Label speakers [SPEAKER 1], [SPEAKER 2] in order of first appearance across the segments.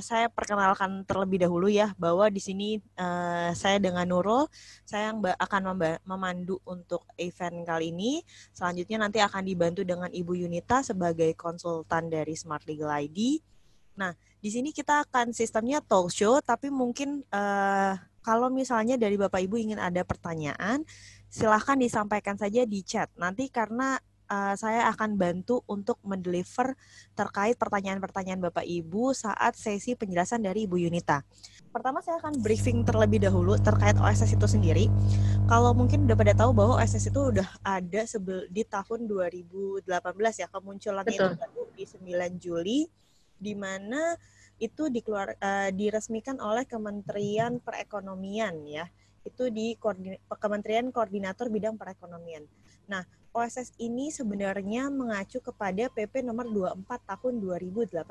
[SPEAKER 1] saya perkenalkan terlebih dahulu ya, bahwa di sini saya dengan Nurul, saya yang akan memandu untuk event kali ini. Selanjutnya nanti akan dibantu dengan Ibu Yunita sebagai konsultan dari Smart Legal ID. Nah, di sini kita akan sistemnya talk show, tapi mungkin kalau misalnya dari Bapak Ibu ingin ada pertanyaan, silahkan disampaikan saja di chat. Nanti karena saya akan bantu untuk mendeliver terkait pertanyaan-pertanyaan Bapak Ibu saat sesi penjelasan dari Ibu Yunita. Pertama saya akan briefing terlebih dahulu terkait OSS itu sendiri. Kalau mungkin udah pada tahu bahwa OSS itu udah ada di tahun 2018 ya, kemunculannya itu baru di 9 Juli, di mana itu diresmikan oleh Kementerian Perekonomian ya. Itu di Kementerian Koordinator Bidang Perekonomian. Nah, OSS ini sebenarnya mengacu kepada PP nomor 24 tahun 2018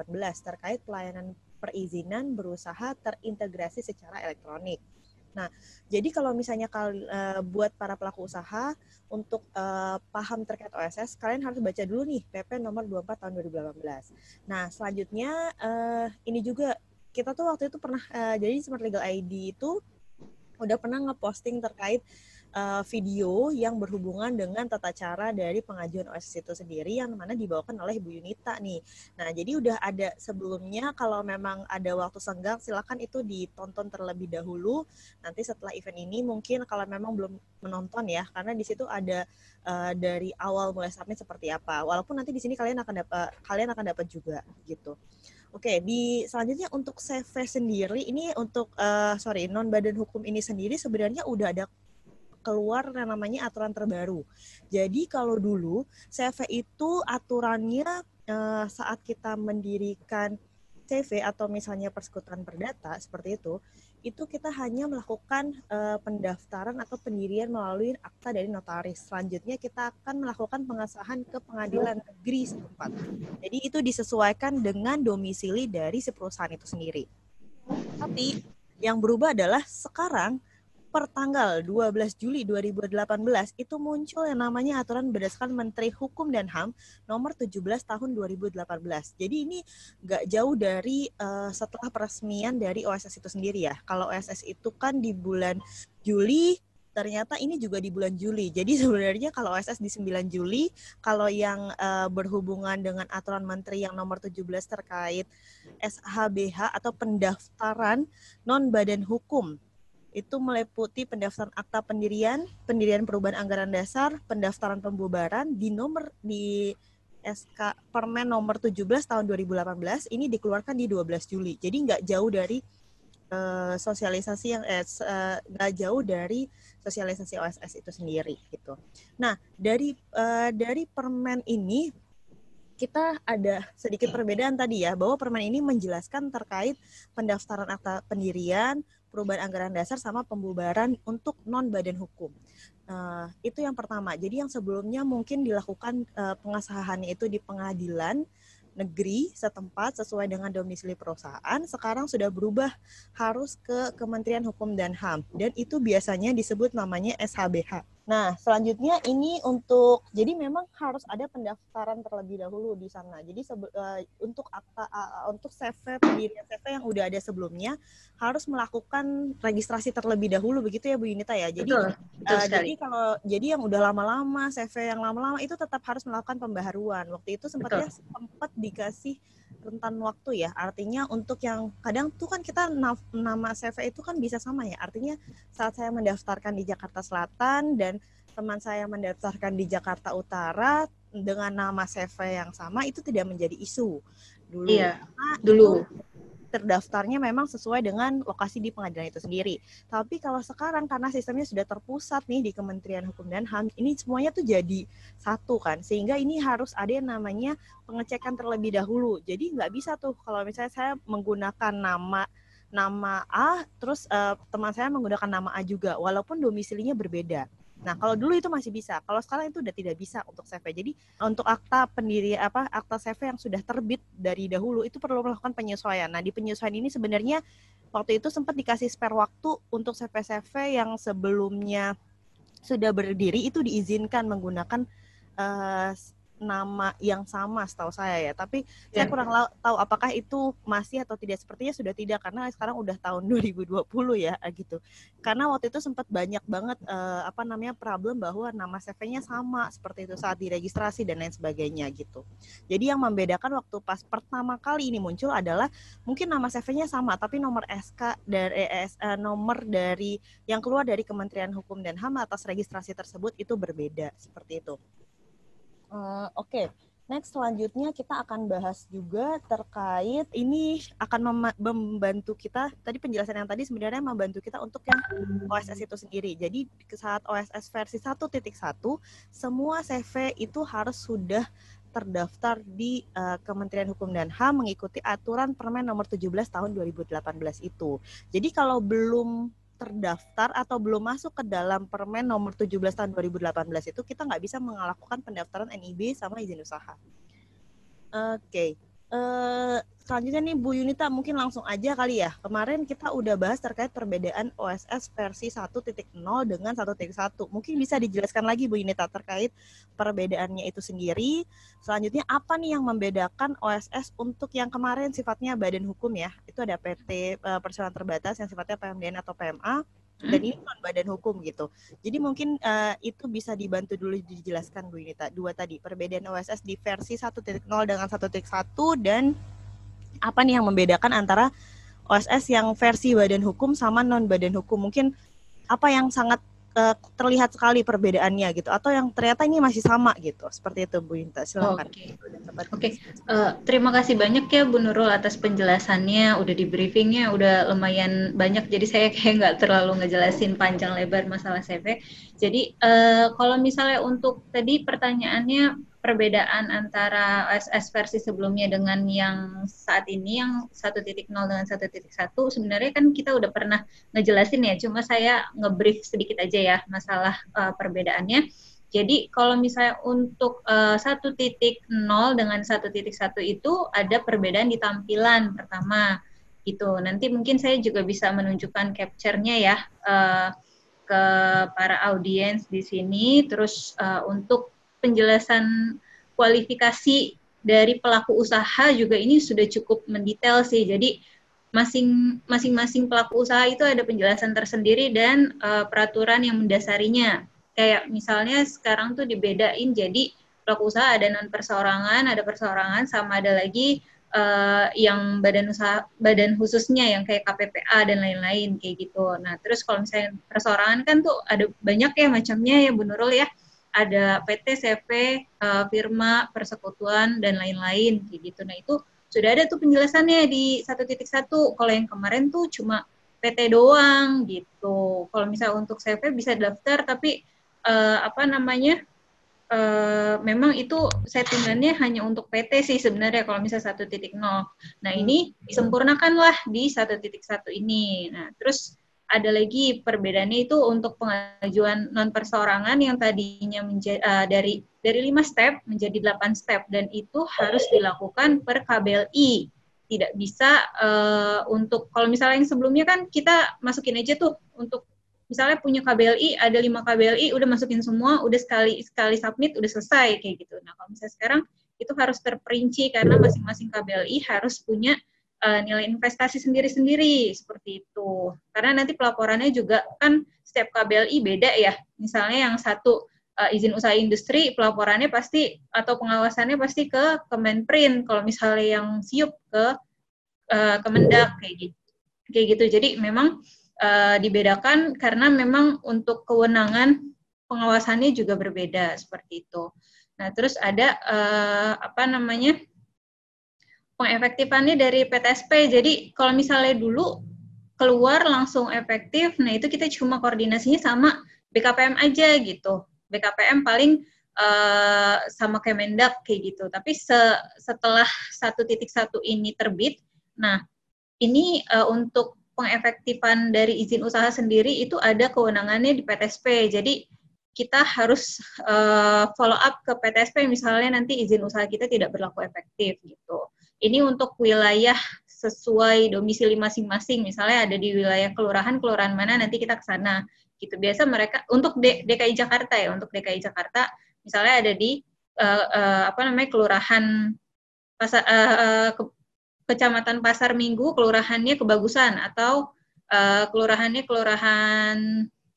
[SPEAKER 1] terkait pelayanan perizinan berusaha terintegrasi secara elektronik. Nah, jadi kalau misalnya buat para pelaku usaha untuk paham terkait OSS, kalian harus baca dulu nih PP nomor 24 tahun 2018. Nah, selanjutnya ini juga kita tuh waktu itu pernah jadi Smart Legal ID itu udah pernah ngeposting terkait video yang berhubungan dengan tata cara dari pengajuan OSS itu sendiri yang mana dibawakan oleh Bu Yunita nih. Nah, jadi udah ada sebelumnya, kalau memang ada waktu senggang silakan itu ditonton terlebih dahulu. Nanti setelah event ini mungkin kalau memang belum menonton ya, karena di situ ada dari awal mulai submit seperti apa. Walaupun nanti di sini kalian akan dapat juga gitu. Oke, selanjutnya untuk CV sendiri ini untuk non badan hukum ini sendiri sebenarnya udah ada keluar yang namanya aturan terbaru. Jadi kalau dulu CV itu aturannya saat kita mendirikan CV atau misalnya persekutuan perdata seperti itu kita hanya melakukan pendaftaran atau pendirian melalui akta dari notaris. Selanjutnya kita akan melakukan pengesahan ke pengadilan negeri setempat. Jadi itu disesuaikan dengan domisili dari si perusahaan itu sendiri. Tapi yang berubah adalah sekarang per tanggal 12 Juli 2018 itu muncul yang namanya aturan berdasarkan Menteri Hukum dan HAM nomor 17 tahun 2018. Jadi ini nggak jauh dari setelah peresmian dari OSS itu sendiri ya. Kalau OSS itu kan di bulan Juli, ternyata ini juga di bulan Juli. Jadi sebenarnya kalau OSS di 9 Juli, kalau yang berhubungan dengan aturan menteri yang nomor 17 terkait SHBH atau pendaftaran non badan hukum, itu meliputi pendaftaran akta pendirian perubahan anggaran dasar, pendaftaran pembubaran di SK Permen nomor 17 tahun 2018 ini dikeluarkan di 12 Juli. Jadi nggak jauh dari sosialisasi yang nggak jauh dari sosialisasi OSS itu sendiri gitu. Nah, dari permen ini kita ada sedikit perbedaan tadi ya, bahwa permen ini menjelaskan terkait pendaftaran akta pendirian, perubahan anggaran dasar, sama pembubaran untuk non badan hukum. Itu yang pertama. Jadi yang sebelumnya mungkin dilakukan pengesahannya itu di pengadilan negeri setempat sesuai dengan domisili perusahaan, sekarang sudah berubah harus ke Kementerian Hukum dan HAM, dan itu biasanya disebut namanya SHBH. Nah, selanjutnya ini jadi memang harus ada pendaftaran terlebih dahulu di sana. Jadi untuk CV, pendirian CV yang udah ada sebelumnya harus melakukan registrasi terlebih dahulu, begitu ya Bu Yunita ya. Jadi jadi yang udah lama-lama, CV yang lama-lama itu tetap harus melakukan pembaharuan. Waktu itu sempat dikasih rentan waktu ya, artinya untuk yang kadang tuh kan kita nama CV itu kan bisa sama ya, artinya saat saya mendaftarkan di Jakarta Selatan dan teman saya mendaftarkan di Jakarta Utara dengan nama CV yang sama, itu tidak menjadi isu dulu.
[SPEAKER 2] Iya,
[SPEAKER 1] dulu itu terdaftarnya memang sesuai dengan lokasi di pengadilan itu sendiri. Tapi kalau sekarang karena sistemnya sudah terpusat nih di Kementerian Hukum dan HAM, ini semuanya tuh jadi satu kan, sehingga ini harus ada yang namanya pengecekan terlebih dahulu. Jadi nggak bisa tuh kalau misalnya saya menggunakan nama A, terus teman saya menggunakan nama A juga, walaupun domisilinya berbeda. Nah, kalau dulu itu masih bisa. Kalau sekarang itu udah tidak bisa untuk CV. Jadi untuk akta CV yang sudah terbit dari dahulu itu perlu melakukan penyesuaian. Nah, di penyesuaian ini sebenarnya waktu itu sempat dikasih spare waktu untuk CV yang sebelumnya sudah berdiri itu diizinkan menggunakan nama yang sama setahu saya ya. Tapi saya kurang tahu apakah itu masih atau tidak. Sepertinya sudah tidak karena sekarang udah tahun 2020 ya gitu. Karena waktu itu sempat banyak banget problem bahwa nama CV-nya sama seperti itu saat diregistrasi dan lain sebagainya gitu. Jadi yang membedakan waktu pas pertama kali ini muncul adalah mungkin nama CV-nya sama tapi nomor SK dari nomor dari yang keluar dari Kementerian Hukum dan HAM atas registrasi tersebut itu berbeda seperti itu. Oke. Next, selanjutnya kita akan bahas juga terkait ini akan membantu kita, tadi penjelasan yang tadi sebenarnya membantu kita untuk yang OSS itu sendiri. Jadi saat OSS versi 1.1, semua CV itu harus sudah terdaftar di Kementerian Hukum dan HAM mengikuti aturan Permen nomor 17 tahun 2018 itu. Jadi kalau belum terdaftar atau belum masuk ke dalam Permen nomor 17 tahun 2018 itu kita nggak bisa melakukan pendaftaran NIB sama izin usaha. Oke. Selanjutnya nih Bu Yunita mungkin langsung aja kali ya. Kemarin kita udah bahas terkait perbedaan OSS versi 1.0 dengan 1.1. Mungkin bisa dijelaskan lagi Bu Yunita terkait perbedaannya itu sendiri. Selanjutnya apa nih yang membedakan OSS untuk yang kemarin sifatnya badan hukum ya. Itu ada PT Perseroan Terbatas yang sifatnya PMDN atau PMA. Dan ini non badan hukum gitu. Jadi mungkin itu bisa dibantu dulu dijelaskan Bu Yunita. Dua tadi, perbedaan OSS di versi 1.0 dengan 1.1 dan apa nih yang membedakan antara OSS yang versi badan hukum sama non badan hukum. Mungkin apa yang sangat terlihat sekali perbedaannya gitu atau yang ternyata ini masih sama gitu. Seperti itu Bu Yunita, silakan.
[SPEAKER 2] Oke. Terima kasih banyak ya Bu Nurul atas penjelasannya, udah di briefingnya udah lumayan banyak, jadi saya kayak nggak terlalu ngejelasin panjang lebar masalah CV. Jadi kalau misalnya untuk tadi pertanyaannya perbedaan antara OSS versi sebelumnya dengan yang saat ini yang 1.0 dengan 1.1 sebenarnya kan kita udah pernah ngejelasin ya, cuma saya ngebrief sedikit aja ya masalah perbedaannya. Jadi kalau misalnya untuk 1.0 dengan 1.1 itu ada perbedaan di tampilan pertama gitu. Nanti mungkin saya juga bisa menunjukkan capture-nya ya ke para audiens di sini. Terus untuk penjelasan kualifikasi dari pelaku usaha juga ini sudah cukup mendetail sih. Jadi masing-masing pelaku usaha itu ada penjelasan tersendiri dan peraturan yang mendasarinya. Kayak misalnya sekarang tuh dibedain jadi pelaku usaha ada non perseorangan, ada perseorangan, sama ada lagi yang badan khususnya yang kayak KPPA dan lain-lain kayak gitu. Nah terus kalau misalnya perseorangan kan tuh ada banyak ya macamnya ya Bu Nurul ya. Ada PT, CV, firma, persekutuan dan lain-lain kayak gitu. Nah itu sudah ada tuh penjelasannya di 1.1. Kalau yang kemarin tuh cuma PT doang gitu. Kalau misalnya untuk CV bisa daftar tapi memang itu settingannya hanya untuk PT sih sebenarnya kalau misalnya 1.0. Nah ini disempurnakanlah di 1.1 ini. Nah terus ada lagi perbedaannya itu untuk pengajuan non perseorangan yang tadinya dari 5 step menjadi 8 step dan itu harus dilakukan per KBLI. Tidak bisa untuk kalau misalnya yang sebelumnya kan kita masukin aja tuh untuk misalnya punya KBLI, ada 5 KBLI, udah masukin semua, udah sekali submit, udah selesai, kayak gitu. Nah, kalau misalnya sekarang, itu harus terperinci, karena masing-masing KBLI harus punya nilai investasi sendiri-sendiri, seperti itu. Karena nanti pelaporannya juga, kan setiap KBLI beda ya. Misalnya yang satu izin usaha industri, pelaporannya pasti, atau pengawasannya pasti ke Kemenprin, kalau misalnya yang SIUP ke Kemendak, kayak gitu. Jadi memang dibedakan karena memang untuk kewenangan pengawasannya juga berbeda seperti itu. Nah, terus ada pengefektifannya dari PTSP. Jadi kalau misalnya dulu keluar langsung efektif, nah itu kita cuma koordinasinya sama BKPM aja gitu. BKPM paling sama Kemendak kayak gitu. Tapi setelah 1.1 ini terbit, nah ini untuk pengefektifan dari izin usaha sendiri itu ada kewenangannya di PTSP. Jadi kita harus follow up ke PTSP misalnya nanti izin usaha kita tidak berlaku efektif gitu. Ini untuk wilayah sesuai domisili masing-masing. Misalnya ada di wilayah kelurahan mana nanti kita ke sana. Gitu. Biasa mereka untuk DKI Jakarta ya, untuk DKI Jakarta misalnya ada di kelurahan Kecamatan Pasar Minggu, kelurahannya Kebagusan, atau kelurahannya kelurahan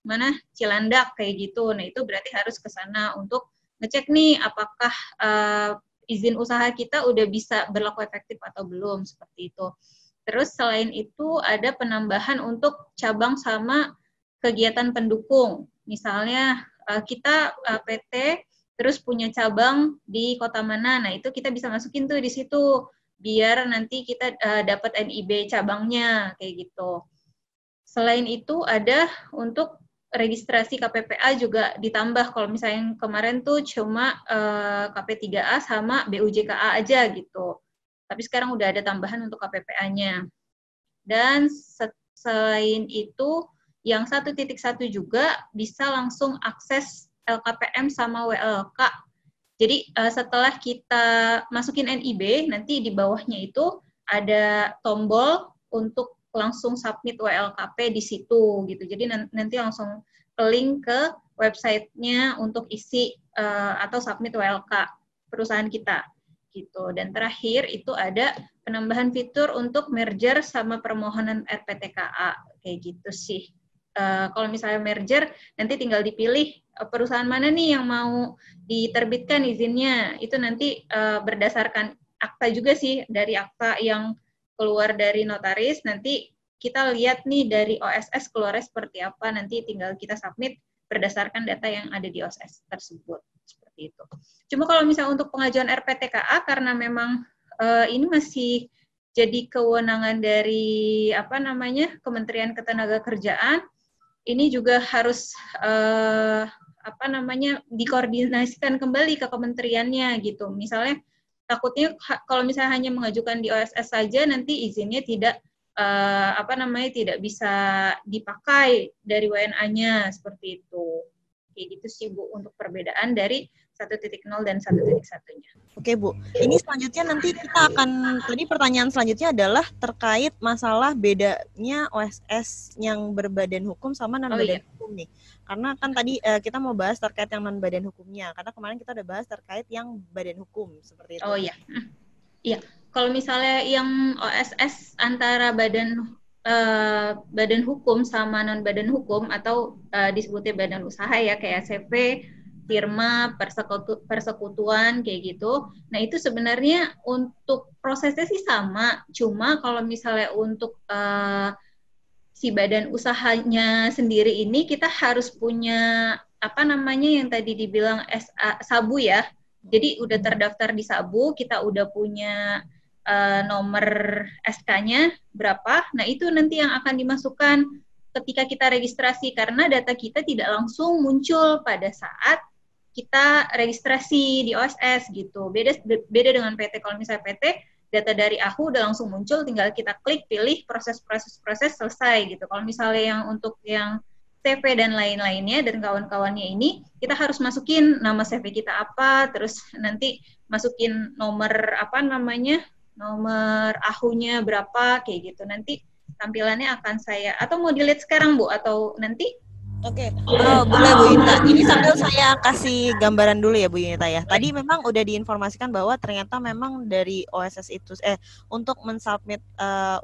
[SPEAKER 2] mana Cilandak kayak gitu. Nah itu berarti harus ke sana untuk ngecek nih apakah izin usaha kita udah bisa berlaku efektif atau belum, seperti itu. Terus selain itu ada penambahan untuk cabang sama kegiatan pendukung. Misalnya kita PT terus punya cabang di kota mana, nah itu kita bisa masukin tuh di situ biar nanti kita dapat NIB cabangnya kayak gitu. Selain itu ada untuk registrasi KPPA juga ditambah. Kalau misalnya yang kemarin tuh cuma KP3A sama BUJKA aja gitu. Tapi sekarang udah ada tambahan untuk KPPA-nya. Dan selain itu yang 1.1 juga bisa langsung akses LKPM sama WLK. Jadi setelah kita masukin NIB, nanti di bawahnya itu ada tombol untuk langsung submit WLKP di situ gitu. Jadi nanti langsung link ke websitenya untuk isi atau submit WLK perusahaan kita gitu. Dan terakhir itu ada penambahan fitur untuk merger sama permohonan RPTKA kayak gitu sih. Kalau misalnya merger, nanti tinggal dipilih perusahaan mana nih yang mau diterbitkan izinnya. Itu nanti berdasarkan akta juga sih, dari akta yang keluar dari notaris, nanti kita lihat nih dari OSS keluarnya seperti apa, nanti tinggal kita submit berdasarkan data yang ada di OSS tersebut. Seperti itu. Cuma kalau misalnya untuk pengajuan RPTKA, karena memang ini masih jadi kewenangan dari Kementerian Ketenagakerjaan, ini juga harus dikoordinasikan kembali ke kementeriannya gitu. Misalnya takutnya kalau misalnya hanya mengajukan di OSS saja, nanti izinnya tidak tidak bisa dipakai dari WNA-nya, seperti itu. Kayak gitu sih Bu untuk perbedaan dari 1.0 dan 1.1-nya.
[SPEAKER 1] Oke Bu, ini selanjutnya nanti kita akan, tadi pertanyaan selanjutnya adalah terkait masalah bedanya OSS yang berbadan hukum sama non-badan hukum nih. Karena kan tadi kita mau bahas terkait yang non-badan hukumnya, karena kemarin kita udah bahas terkait yang badan hukum, seperti itu.
[SPEAKER 2] Oh iya, iya. Kalau misalnya yang OSS antara badan hukum sama non-badan hukum atau disebutnya badan usaha ya, kayak CV, firma, persekutuan kayak gitu. Nah itu sebenarnya untuk prosesnya sih sama, cuma kalau misalnya untuk si badan usahanya sendiri ini kita harus punya yang tadi dibilang SABU ya. Jadi udah terdaftar di SABU, kita udah punya nomor SK-nya berapa. Nah itu nanti yang akan dimasukkan ketika kita registrasi, karena data kita tidak langsung muncul pada saat kita registrasi di OSS gitu. Beda dengan PT. Kalau misalnya PT, data dari AHU udah langsung muncul, tinggal kita klik, pilih, proses selesai gitu. Kalau misalnya yang untuk yang CV dan lain-lainnya dan kawan-kawannya ini, kita harus masukin nama CV kita apa, terus nanti masukin nomor nomor AHU-nya berapa, kayak gitu. Nanti tampilannya akan saya, atau mau dilihat sekarang Bu, atau nanti?
[SPEAKER 1] Oke, boleh Bu Yunita. Ini sambil saya kasih gambaran dulu ya Bu Yunita ya. Tadi memang udah diinformasikan bahwa ternyata memang dari OSS itu untuk mensubmit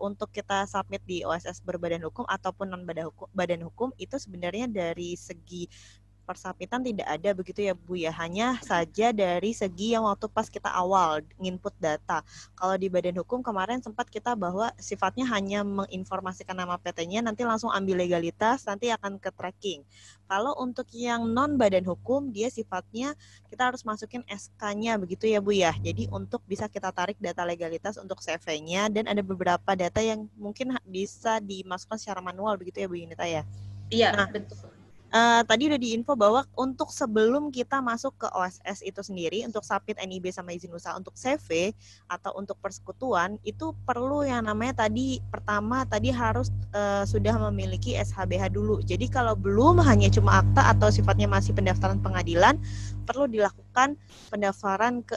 [SPEAKER 1] untuk kita submit di OSS berbadan hukum ataupun non badan hukum itu sebenarnya dari segi persubmitan tidak ada begitu ya Bu ya, hanya saja dari segi yang waktu pas kita awal nginput data. Kalau di badan hukum kemarin sempat kita bahwa sifatnya hanya menginformasikan nama PT-nya, nanti langsung ambil legalitas, nanti akan ke tracking. Kalau untuk yang non badan hukum, dia sifatnya kita harus masukin SK-nya begitu ya Bu ya. Jadi untuk bisa kita tarik data legalitas untuk CV-nya, dan ada beberapa data yang mungkin bisa dimasukkan secara manual begitu ya Bu Yunita ya.
[SPEAKER 2] Iya, betul.
[SPEAKER 1] Tadi udah diinfo bahwa untuk sebelum kita masuk ke OSS itu sendiri, untuk submit NIB sama izin usaha untuk CV atau untuk persekutuan, itu perlu yang namanya pertama harus sudah memiliki SHBH dulu. Jadi kalau belum, hanya cuma akta atau sifatnya masih pendaftaran pengadilan, perlu dilakukan pendaftaran ke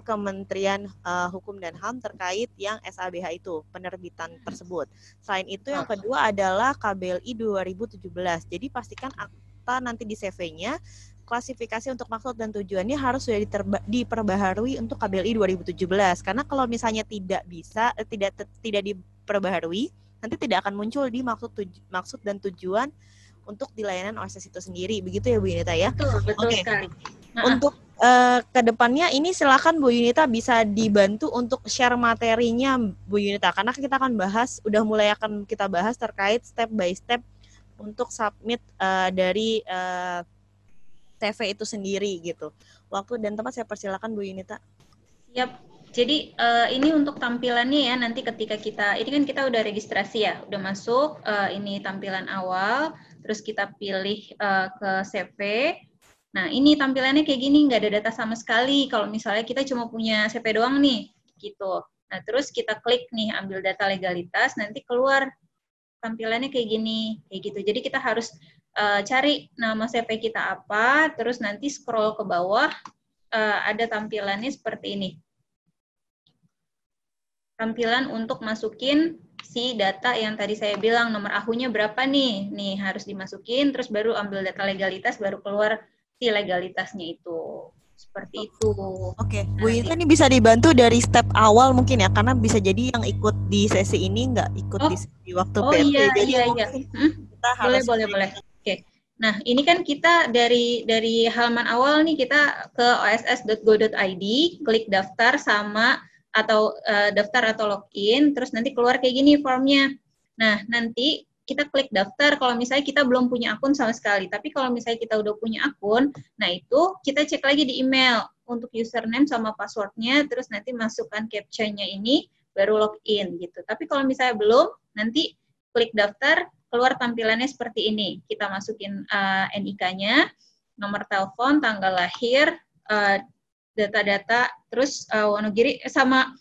[SPEAKER 1] Kementerian Hukum dan HAM terkait yang SHBH itu, penerbitan tersebut. Selain itu yang kedua adalah KBLI 2017. Jadi pastikan akta nanti di CV-nya klasifikasi untuk maksud dan tujuannya harus sudah diperbaharui untuk KBLI 2017. Karena kalau misalnya tidak bisa, tidak diperbaharui, nanti tidak akan muncul di maksud dan tujuan untuk di layanan OSS itu sendiri. Begitu ya Bu Yunita ya?
[SPEAKER 2] Betul sekali.
[SPEAKER 1] Untuk kedepannya ini silakan Bu Yunita bisa dibantu untuk share materinya Bu Yunita, karena kita akan kita bahas terkait step by step untuk submit dari CV itu sendiri gitu. Waktu dan tempat saya persilakan Bu Yunita.
[SPEAKER 2] Siap. Jadi ini untuk tampilannya ya, nanti ketika ini kan kita udah registrasi ya, udah masuk, ini tampilan awal, terus kita pilih ke CV. Nah, ini tampilannya kayak gini, nggak ada data sama sekali. Kalau misalnya kita cuma punya CV doang nih, gitu. Nah, terus kita klik nih, ambil data legalitas, nanti keluar tampilannya kayak gini, kayak gitu. Jadi kita harus cari nama CV kita apa, terus nanti scroll ke bawah, ada tampilannya seperti ini. Tampilan untuk masukin si data yang tadi saya bilang, nomor AHU-nya berapa nih? Nih, harus dimasukin, terus baru ambil data legalitas, baru keluar si legalitasnya itu. Seperti itu.
[SPEAKER 1] Oke, Bu Yunita ini bisa dibantu dari step awal mungkin ya, karena bisa jadi yang ikut di sesi ini nggak ikut di sesi waktu PT. Jadi kita harus
[SPEAKER 2] boleh. Oke. Nah, ini kan kita dari halaman awal nih, kita ke oss.go.id, klik daftar atau daftar atau login, terus nanti keluar kayak gini formnya. Nah, nanti kita klik daftar kalau misalnya kita belum punya akun sama sekali. Tapi kalau misalnya kita udah punya akun, nah itu kita cek lagi di email untuk username sama passwordnya, terus nanti masukkan captcha-nya ini, baru login gitu. Tapi kalau misalnya belum, nanti klik daftar, keluar tampilannya seperti ini. Kita masukin NIK-nya, nomor telepon, tanggal lahir, data-data, terus Wonogiri sama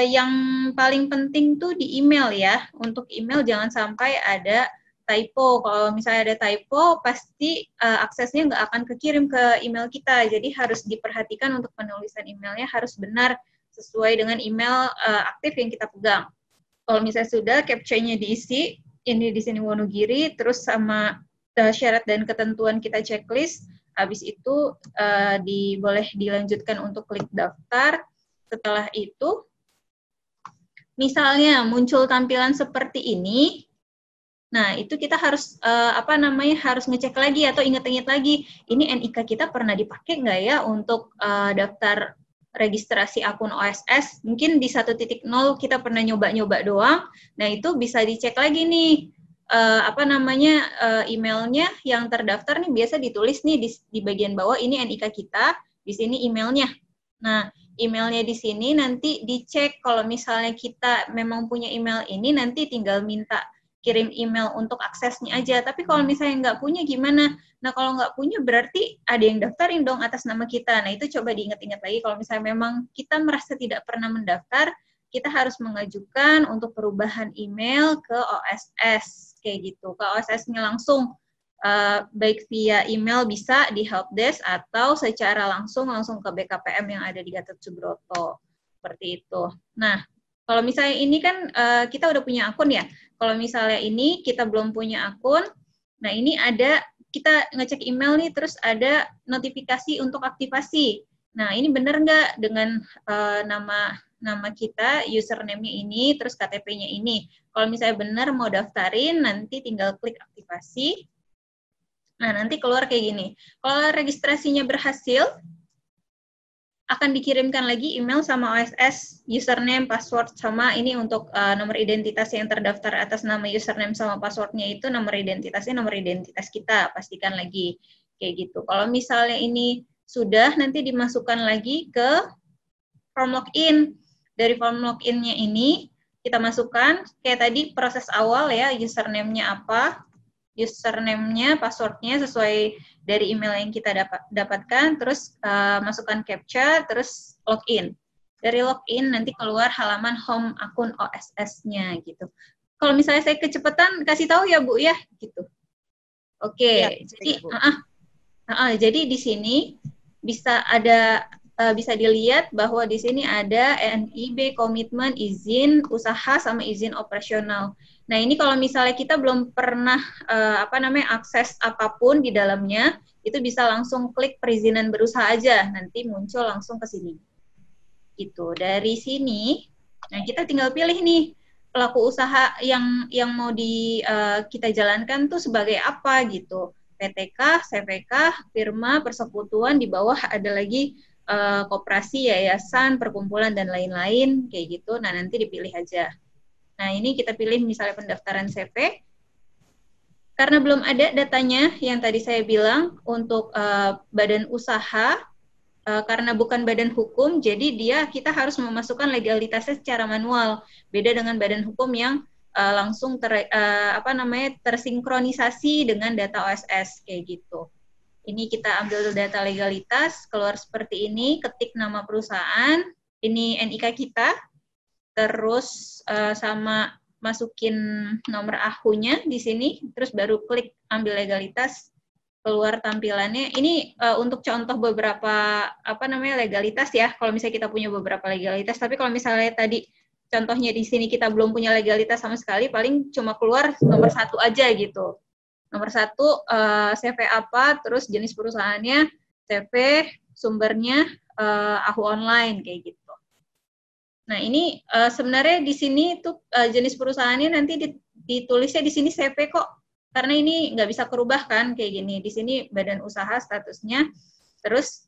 [SPEAKER 2] yang paling penting tuh di email ya. Untuk email jangan sampai ada typo. Kalau misalnya ada typo, pasti aksesnya nggak akan kekirim ke email kita. Jadi harus diperhatikan untuk penulisan emailnya harus benar sesuai dengan email aktif yang kita pegang. Kalau misalnya sudah captcha-nya diisi, ini di sini Wonogiri, terus sama syarat dan ketentuan kita checklist. Habis itu boleh dilanjutkan untuk klik daftar. Setelah itu, misalnya muncul tampilan seperti ini, nah itu kita harus harus ngecek lagi atau ingat-ingat lagi, ini NIK kita pernah dipakai nggak ya untuk daftar registrasi akun OSS? Mungkin di 1.0 kita pernah nyoba-nyoba doang. Nah itu bisa dicek lagi nih. Emailnya yang terdaftar nih biasa ditulis nih di bagian bawah, ini NIK kita, di sini emailnya. Nah, emailnya di sini nanti dicek kalau misalnya kita memang punya email ini, nanti tinggal minta kirim email untuk aksesnya aja. Tapi kalau misalnya nggak punya gimana? Nah, kalau nggak punya berarti ada yang daftarin dong atas nama kita. Nah, itu coba diingat-ingat lagi kalau misalnya memang kita merasa tidak pernah mendaftar, kita harus mengajukan untuk perubahan email ke OSS, kayak gitu. Ke OSS-nya langsung, baik via email bisa di helpdesk atau secara langsung ke BKPM yang ada di Gatot Subroto, seperti itu. Nah, kalau misalnya ini kan kita udah punya akun ya. Kalau misalnya ini kita belum punya akun, nah ini kita ngecek email nih, terus ada notifikasi untuk aktivasi. Nah, ini benar nggak dengan nama kita, username-nya ini, terus KTP-nya ini. Kalau misalnya benar mau daftarin, nanti tinggal klik aktivasi. Nah, nanti keluar kayak gini. Kalau registrasinya berhasil, akan dikirimkan lagi email sama OSS, username, password, sama ini untuk nomor identitas yang terdaftar atas nama username sama passwordnya itu nomor identitas kita, pastikan lagi. Kayak gitu. Kalau misalnya ini sudah, nanti dimasukkan lagi ke form login. Dari form login-nya ini, kita masukkan, kayak tadi proses awal ya, username-nya apa, username-nya, password-nya sesuai dari email yang kita dapatkan, terus masukkan captcha, terus login. Dari login nanti keluar halaman home akun OSS-nya gitu. Kalau misalnya saya kecepatan, kasih tahu ya Bu ya, gitu. Oke, ya, jadi di sini bisa dilihat bahwa di sini ada NIB, komitmen, izin usaha, sama izin operasional. Nah, ini kalau misalnya kita belum pernah akses apapun di dalamnya, itu bisa langsung klik perizinan berusaha aja, nanti muncul langsung ke sini. Gitu. Dari sini, nah kita tinggal pilih nih pelaku usaha yang mau kita jalankan tuh sebagai apa gitu. PTK, CVK, firma, persekutuan, di bawah ada lagi koperasi, yayasan, perkumpulan, dan lain-lain, kayak gitu. Nah, nanti dipilih aja. Nah, ini kita pilih misalnya pendaftaran CV. Karena belum ada datanya yang tadi saya bilang untuk badan usaha, karena bukan badan hukum, jadi kita harus memasukkan legalitasnya secara manual. Beda dengan badan hukum yang langsung tersinkronisasi dengan data OSS, kayak gitu. Ini kita ambil data legalitas, keluar seperti ini, ketik nama perusahaan, ini NIK kita, terus sama masukin nomor AHU-nya di sini, terus baru klik ambil legalitas, keluar tampilannya. Ini untuk contoh beberapa legalitas ya. Kalau misalnya kita punya beberapa legalitas, tapi kalau misalnya tadi contohnya di sini kita belum punya legalitas sama sekali, paling cuma keluar nomor 1 aja gitu. Nomor 1 CV apa, terus jenis perusahaannya, CV, sumbernya AHU online, kayak gitu. Nah, ini sebenarnya di sini tuh jenis perusahaannya nanti ditulisnya di sini CV kok. Karena ini nggak bisa kerubah kan, kayak gini. Di sini badan usaha statusnya. Terus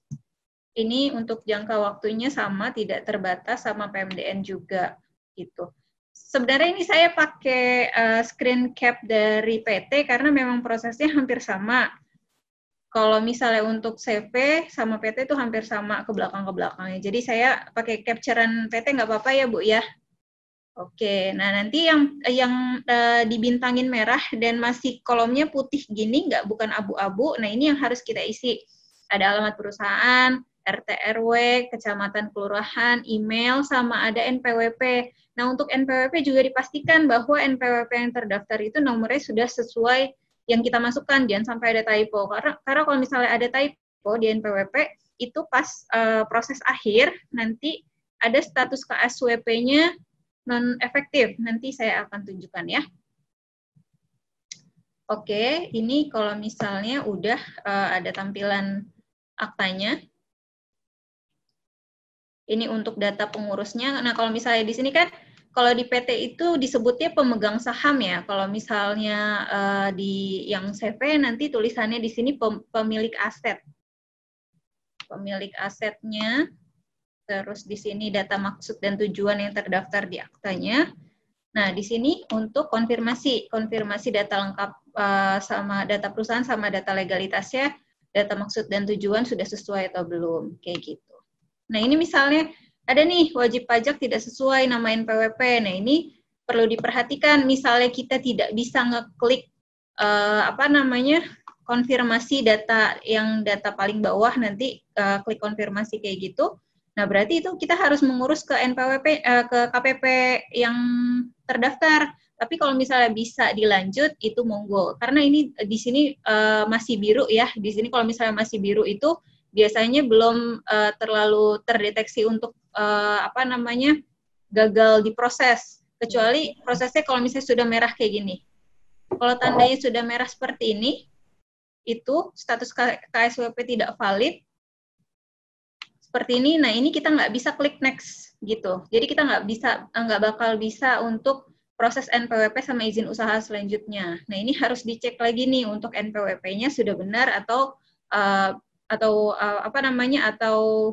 [SPEAKER 2] ini untuk jangka waktunya sama, tidak terbatas, sama PMDN juga gitu. Sebenarnya ini saya pakai screen cap dari PT karena memang prosesnya hampir sama. Kalau misalnya untuk CV sama PT itu hampir sama ke belakangnya. Jadi saya pakai capturean PT nggak apa-apa ya, Bu ya? Oke, nah nanti yang dibintangin merah dan masih kolomnya putih gini, bukan abu-abu, nah ini yang harus kita isi. Ada alamat perusahaan, RT RW, kecamatan kelurahan, email, sama ada NPWP. Nah untuk NPWP juga dipastikan bahwa NPWP yang terdaftar itu nomornya sudah sesuai yang kita masukkan, jangan sampai ada typo. Karena kalau misalnya ada typo di NPWP, itu pas proses akhir, nanti ada status KSWP-nya non-efektif. Nanti saya akan tunjukkan ya. Oke, ini kalau misalnya udah ada tampilan aktanya. Ini untuk data pengurusnya. Nah, kalau misalnya di sini kan, kalau di PT itu disebutnya pemegang saham ya. Kalau misalnya di yang CV nanti tulisannya di sini pemilik aset. Pemilik asetnya. Terus di sini data maksud dan tujuan yang terdaftar di aktanya. Nah, di sini untuk konfirmasi data lengkap sama data perusahaan sama data legalitasnya, data maksud dan tujuan sudah sesuai atau belum, kayak gitu. Nah, ini misalnya ada nih wajib pajak tidak sesuai nama NPWP. Nah, ini perlu diperhatikan. Misalnya kita tidak bisa ngeklik konfirmasi data yang data paling bawah, nanti klik konfirmasi kayak gitu. Nah, berarti itu kita harus mengurus ke NPWP, ke KPP yang terdaftar. Tapi kalau misalnya bisa dilanjut, itu monggo. Karena ini di sini masih biru ya. Di sini kalau misalnya masih biru itu biasanya belum terlalu terdeteksi untuk gagal diproses. Kecuali prosesnya kalau misalnya sudah merah kayak gini. Kalau tandanya sudah merah seperti ini, itu status KSWP tidak valid, seperti ini. Nah, ini kita nggak bisa klik next gitu. Jadi kita nggak bakal bisa untuk proses NPWP sama izin usaha selanjutnya. Nah, ini harus dicek lagi nih untuk NPWP-nya sudah benar atau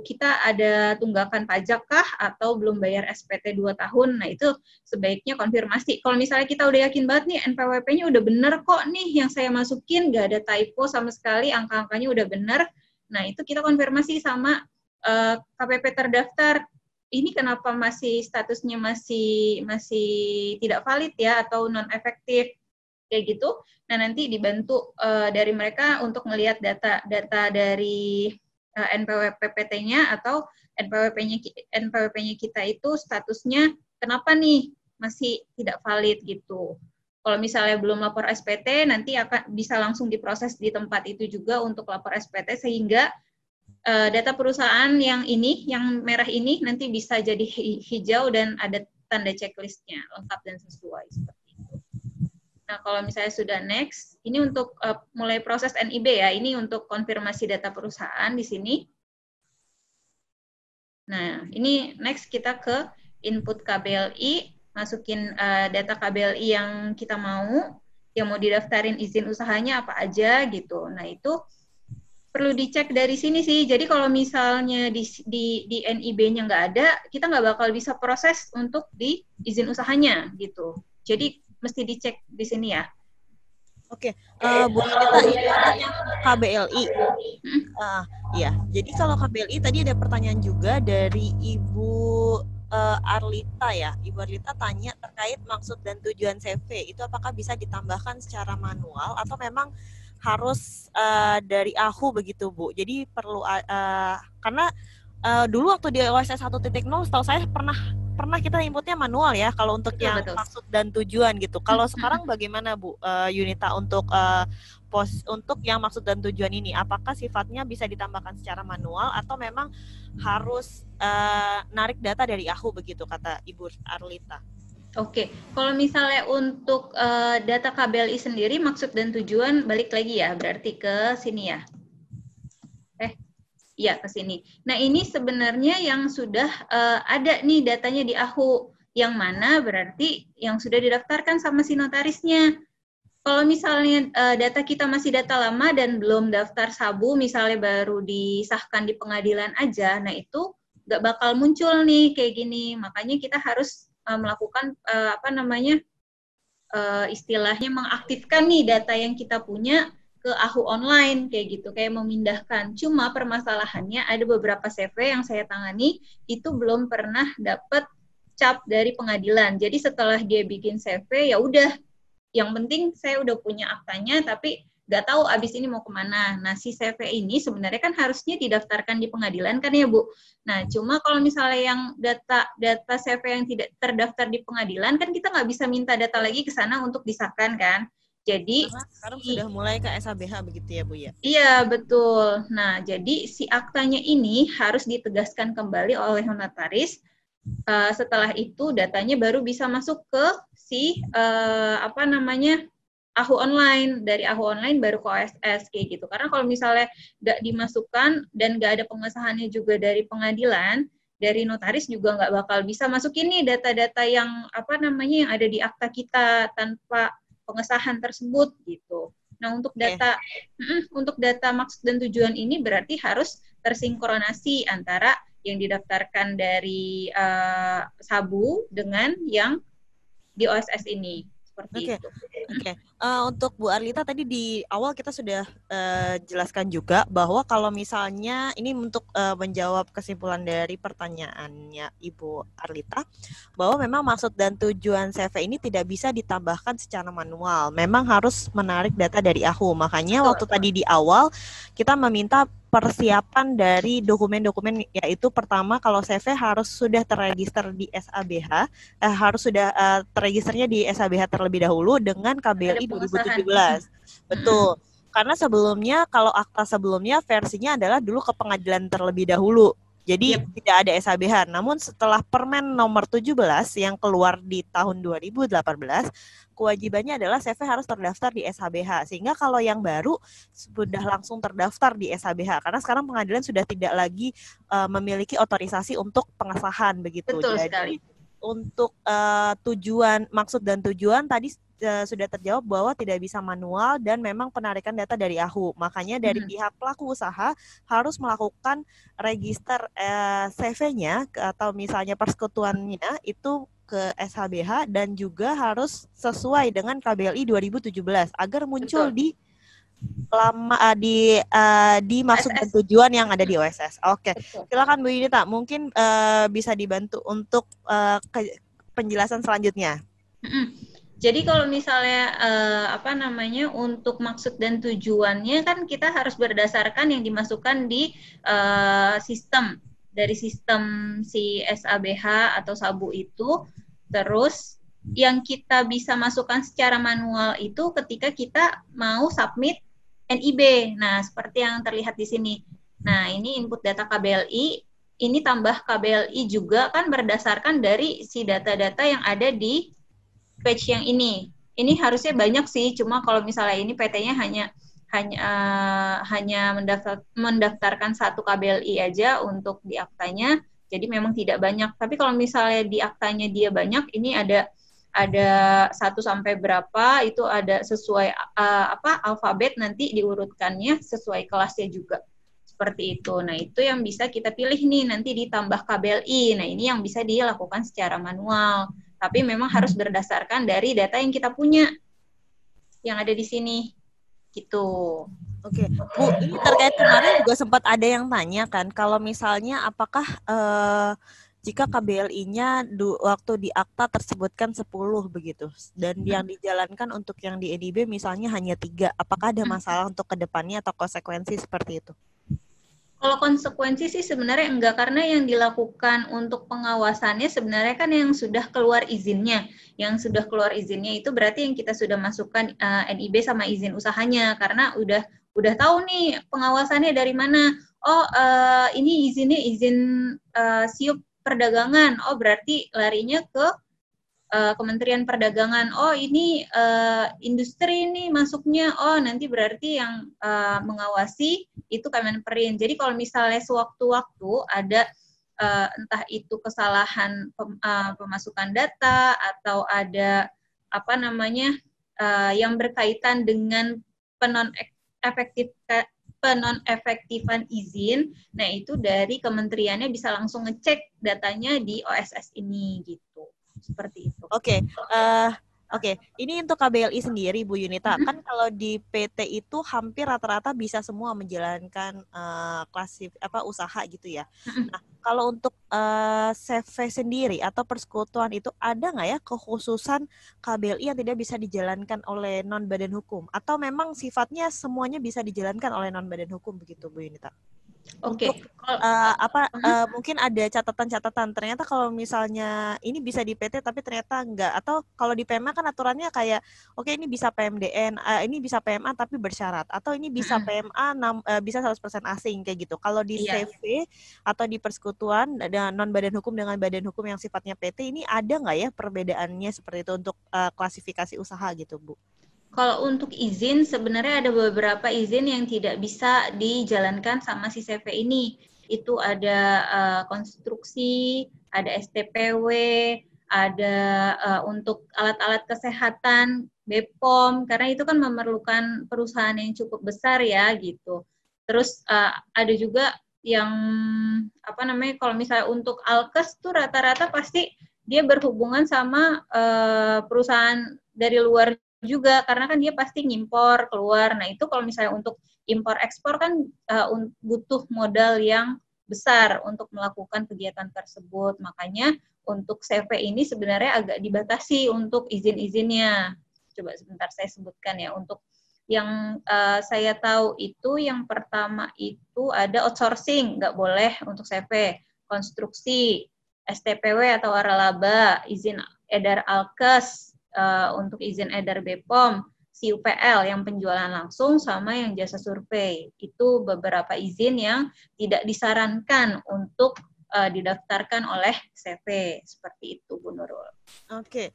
[SPEAKER 2] kita ada tunggakan pajak kah atau belum bayar SPT 2 tahun. Nah, itu sebaiknya konfirmasi. Kalau misalnya kita udah yakin banget nih NPWP-nya udah benar kok nih yang saya masukin, nggak ada typo sama sekali, angka-angkanya udah benar. Nah, itu kita konfirmasi sama KPP terdaftar, ini kenapa masih statusnya masih tidak valid ya atau non efektif kayak gitu. Nah, nanti dibantu dari mereka untuk melihat data dari NPWP PT-nya atau NPWP-nya kita itu statusnya kenapa nih masih tidak valid gitu. Kalau misalnya belum lapor SPT, nanti akan bisa langsung diproses di tempat itu juga untuk lapor SPT sehingga data perusahaan yang merah ini nanti bisa jadi hijau dan ada tanda checklistnya lengkap dan sesuai seperti itu. Nah, kalau misalnya sudah next, ini untuk mulai proses NIB ya, ini untuk konfirmasi data perusahaan di sini. Nah, ini next kita ke input KBLI, masukin data KBLI yang kita mau didaftarin izin usahanya apa aja gitu. Nah, itu perlu dicek dari sini sih. Jadi kalau misalnya di NIB-nya nggak ada, kita nggak bakal bisa proses untuk di izin usahanya gitu. Jadi mesti dicek di sini ya.
[SPEAKER 1] Oke, Bu Yunita, ini yang KBLI. Iya, jadi kalau KBLI tadi ada pertanyaan juga dari Ibu Arlita ya. Ibu Arlita tanya terkait maksud dan tujuan CV, itu apakah bisa ditambahkan secara manual atau memang harus dari AHU begitu Bu? Jadi perlu, karena dulu waktu di OSS 1.0 setahu saya pernah kita inputnya manual ya kalau untuk yang maksud dan tujuan gitu. Kalau sekarang bagaimana Bu Yunita untuk untuk yang maksud dan tujuan ini? Apakah sifatnya bisa ditambahkan secara manual atau memang harus narik data dari AHU begitu kata Ibu Arlita?
[SPEAKER 2] Oke, kalau misalnya untuk data KBLI sendiri maksud dan tujuan balik lagi ya, berarti ke sini ya. Iya, ke sini. Nah, ini sebenarnya yang sudah ada nih datanya di AHU, yang mana berarti yang sudah didaftarkan sama si notarisnya. Kalau misalnya data kita masih data lama dan belum daftar sabu, misalnya baru disahkan di pengadilan aja, nah itu nggak bakal muncul nih kayak gini. Makanya kita harus melakukan istilahnya mengaktifkan nih data yang kita punya ke AHU online kayak gitu, kayak memindahkan. Cuma permasalahannya ada beberapa CV yang saya tangani itu belum pernah dapat cap dari pengadilan. Jadi setelah dia bikin CV ya udah, yang penting saya udah punya aktanya tapi nggak tahu abis ini mau kemana. Nah, si CV ini sebenarnya kan harusnya didaftarkan di pengadilan kan ya Bu. Nah, cuma kalau misalnya yang data CV yang tidak terdaftar di pengadilan kan kita nggak bisa minta data lagi ke sana untuk disahkan kan. Jadi
[SPEAKER 1] sekarang sudah mulai ke SABH begitu ya Bu ya?
[SPEAKER 2] Iya, betul. Nah, jadi si aktanya ini harus ditegaskan kembali oleh notaris. Setelah itu datanya baru bisa masuk ke si AHU online. Dari AHU online baru ke OSS kayak gitu. Karena kalau misalnya nggak dimasukkan dan nggak ada pengesahannya juga dari pengadilan, dari notaris juga nggak bakal bisa masukin nih data-data yang yang ada di akta kita tanpa pengesahan tersebut gitu. Nah, untuk data maksud dan tujuan ini berarti harus tersinkronasi antara yang didaftarkan dari sabu dengan yang di OSS ini. Seperti itu.
[SPEAKER 1] Oke. Untuk Bu Arlita tadi di awal kita sudah jelaskan juga bahwa kalau misalnya ini untuk menjawab kesimpulan dari pertanyaannya Ibu Arlita, bahwa memang maksud dan tujuan CV ini tidak bisa ditambahkan secara manual. Memang harus menarik data dari AHU. Makanya waktu tadi di awal kita meminta persiapan dari dokumen-dokumen, yaitu pertama kalau CV harus sudah terregister di SABH, harus sudah terregisternya di SABH terlebih dahulu dengan KBLI 2017. Betul. Karena sebelumnya kalau akta sebelumnya versinya adalah dulu ke pengadilan terlebih dahulu. Jadi tidak ada SABH. Namun setelah Permen nomor 17 yang keluar di tahun 2018, kewajibannya adalah CV harus terdaftar di SHBH. Sehingga kalau yang baru sudah langsung terdaftar di SHBH. Karena sekarang pengadilan sudah tidak lagi memiliki otorisasi untuk pengesahan begitu.
[SPEAKER 2] Betul
[SPEAKER 1] jadi
[SPEAKER 2] sekali.
[SPEAKER 1] Untuk maksud dan tujuan tadi sudah terjawab bahwa tidak bisa manual dan memang penarikan data dari AHU. Makanya dari pihak pelaku usaha harus melakukan register CV-nya atau misalnya persekutuannya itu ke SHBH dan juga harus sesuai dengan KBLI 2017 agar muncul di maksud dan tujuan yang ada di OSS. Oke. Silakan Bu Yunita, mungkin bisa dibantu untuk penjelasan selanjutnya.
[SPEAKER 2] Jadi kalau misalnya untuk maksud dan tujuannya kan kita harus berdasarkan yang dimasukkan di sistem, dari sistem si SABH atau sabu itu. Terus yang kita bisa masukkan secara manual itu ketika kita mau submit NIB. Nah, seperti yang terlihat di sini. Nah, ini input data KBLI, ini tambah KBLI juga kan berdasarkan dari si data-data yang ada di page yang ini, ini harusnya banyak sih, cuma kalau misalnya ini PT-nya hanya mendaftarkan satu KBLI aja untuk di aktanya, jadi memang tidak banyak. Tapi kalau misalnya di aktanya dia banyak, ini ada 1 sampai berapa, itu ada sesuai alfabet, nanti diurutkannya sesuai kelasnya juga. Seperti itu. Nah, itu yang bisa kita pilih nih, nanti ditambah KBLI. Nah, ini yang bisa dilakukan secara manual. Tapi memang harus berdasarkan dari data yang kita punya, yang ada di sini. Gitu.
[SPEAKER 1] Oke, Bu, ini terkait kemarin juga sempat ada yang tanya kan, kalau misalnya apakah jika KBLI-nya waktu di akta tersebutkan 10 begitu, dan yang dijalankan untuk yang di NIB misalnya hanya 3, apakah ada masalah untuk kedepannya atau konsekuensi seperti itu?
[SPEAKER 2] Kalau konsekuensi sih sebenarnya enggak, karena yang dilakukan untuk pengawasannya sebenarnya kan yang sudah keluar izinnya. Yang sudah keluar izinnya itu berarti yang kita sudah masukkan NIB sama izin usahanya, karena udah tahu nih pengawasannya dari mana. Oh, ini izinnya izin siup perdagangan. Oh, berarti larinya ke Kementerian Perdagangan. Oh, ini industri ini masuknya. Oh, nanti berarti yang mengawasi itu Kemenperin. Jadi kalau misalnya sewaktu-waktu ada entah itu kesalahan pemasukan data atau ada yang berkaitan dengan penonefektifan izin, nah itu dari kementeriannya bisa langsung ngecek datanya di OSS ini gitu. Seperti itu.
[SPEAKER 1] Oke. Ini untuk KBLI sendiri, Bu Yunita. Kan kalau di PT itu hampir rata-rata bisa semua menjalankan usaha gitu ya. Nah, kalau untuk CV sendiri atau persekutuan itu ada nggak ya kekhususan KBLI yang tidak bisa dijalankan oleh non badan hukum? Atau memang sifatnya semuanya bisa dijalankan oleh non badan hukum begitu, Bu Yunita?
[SPEAKER 2] Oke.
[SPEAKER 1] Untuk mungkin ada catatan-catatan ternyata kalau misalnya ini bisa di PT tapi ternyata enggak, atau kalau di PMA kan aturannya kayak oke, ini bisa PMDN, ini bisa PMA tapi bersyarat, atau ini bisa PMA bisa 100% asing kayak gitu. Kalau di CV atau di persekutuan dan non badan hukum dengan badan hukum yang sifatnya PT, ini ada nggak ya perbedaannya seperti itu untuk klasifikasi usaha gitu, Bu?
[SPEAKER 2] Kalau untuk izin, sebenarnya ada beberapa izin yang tidak bisa dijalankan sama si CV ini. Itu ada konstruksi, ada STPW, ada untuk alat-alat kesehatan, BPOM, karena itu kan memerlukan perusahaan yang cukup besar ya gitu. Terus ada juga yang kalau misalnya untuk Alkes tuh rata-rata pasti dia berhubungan sama perusahaan dari luar juga, karena kan dia pasti ngimpor keluar. Nah, itu kalau misalnya untuk impor ekspor kan butuh modal yang besar untuk melakukan kegiatan tersebut. Makanya untuk CV ini sebenarnya agak dibatasi untuk izin-izinnya. Coba sebentar saya sebutkan ya. Untuk yang saya tahu itu yang pertama itu ada outsourcing, nggak boleh untuk CV. Konstruksi, STPW atau waralaba, izin edar Alkes, untuk izin edar BPOM, CUPL yang penjualan langsung sama yang jasa survei. Itu beberapa izin yang tidak disarankan untuk didaftarkan oleh CV. Seperti itu, Bu Nurul.
[SPEAKER 1] Oke.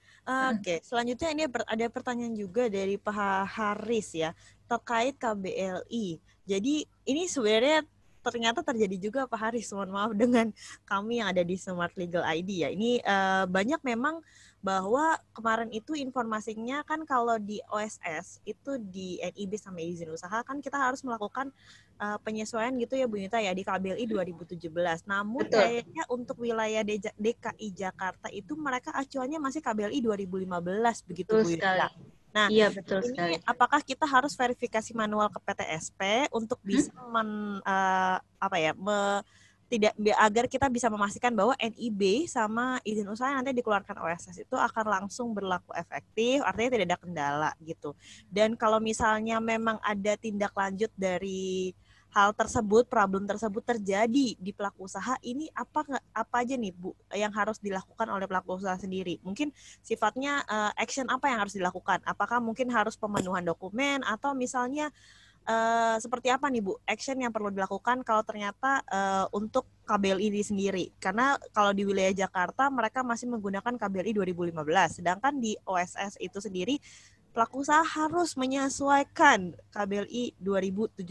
[SPEAKER 1] Selanjutnya ini ada pertanyaan juga dari Pak Haris ya, terkait KBLI. Jadi ini sebenarnya ternyata terjadi juga Pak Haris, mohon maaf dengan kami yang ada di Smart Legal ID ya. Ini banyak memang bahwa kemarin itu informasinya kan kalau di OSS itu di NIB sama izin usaha kan kita harus melakukan penyesuaian gitu ya Bu Yunita ya di KBLI 2017. Namun kayaknya untuk wilayah DKI Jakarta itu mereka acuannya masih KBLI 2015 begitu Bu Yunita. Nah,
[SPEAKER 2] iya, betul
[SPEAKER 1] ini
[SPEAKER 2] sekali.
[SPEAKER 1] Apakah kita harus verifikasi manual ke PTSP untuk bisa agar kita bisa memastikan bahwa NIB sama izin usaha yang nanti dikeluarkan OSS itu akan langsung berlaku efektif, artinya tidak ada kendala gitu. Dan kalau misalnya memang ada tindak lanjut dari hal tersebut, problem tersebut terjadi di pelaku usaha, ini apa aja nih Bu yang harus dilakukan oleh pelaku usaha sendiri? Mungkin sifatnya action apa yang harus dilakukan? Apakah mungkin harus pemenuhan dokumen atau misalnya seperti apa nih Bu action yang perlu dilakukan kalau ternyata untuk KBLI ini sendiri? Karena kalau di wilayah Jakarta mereka masih menggunakan KBLI 2015, sedangkan di OSS itu sendiri pelaku usaha harus menyesuaikan KBLI 2017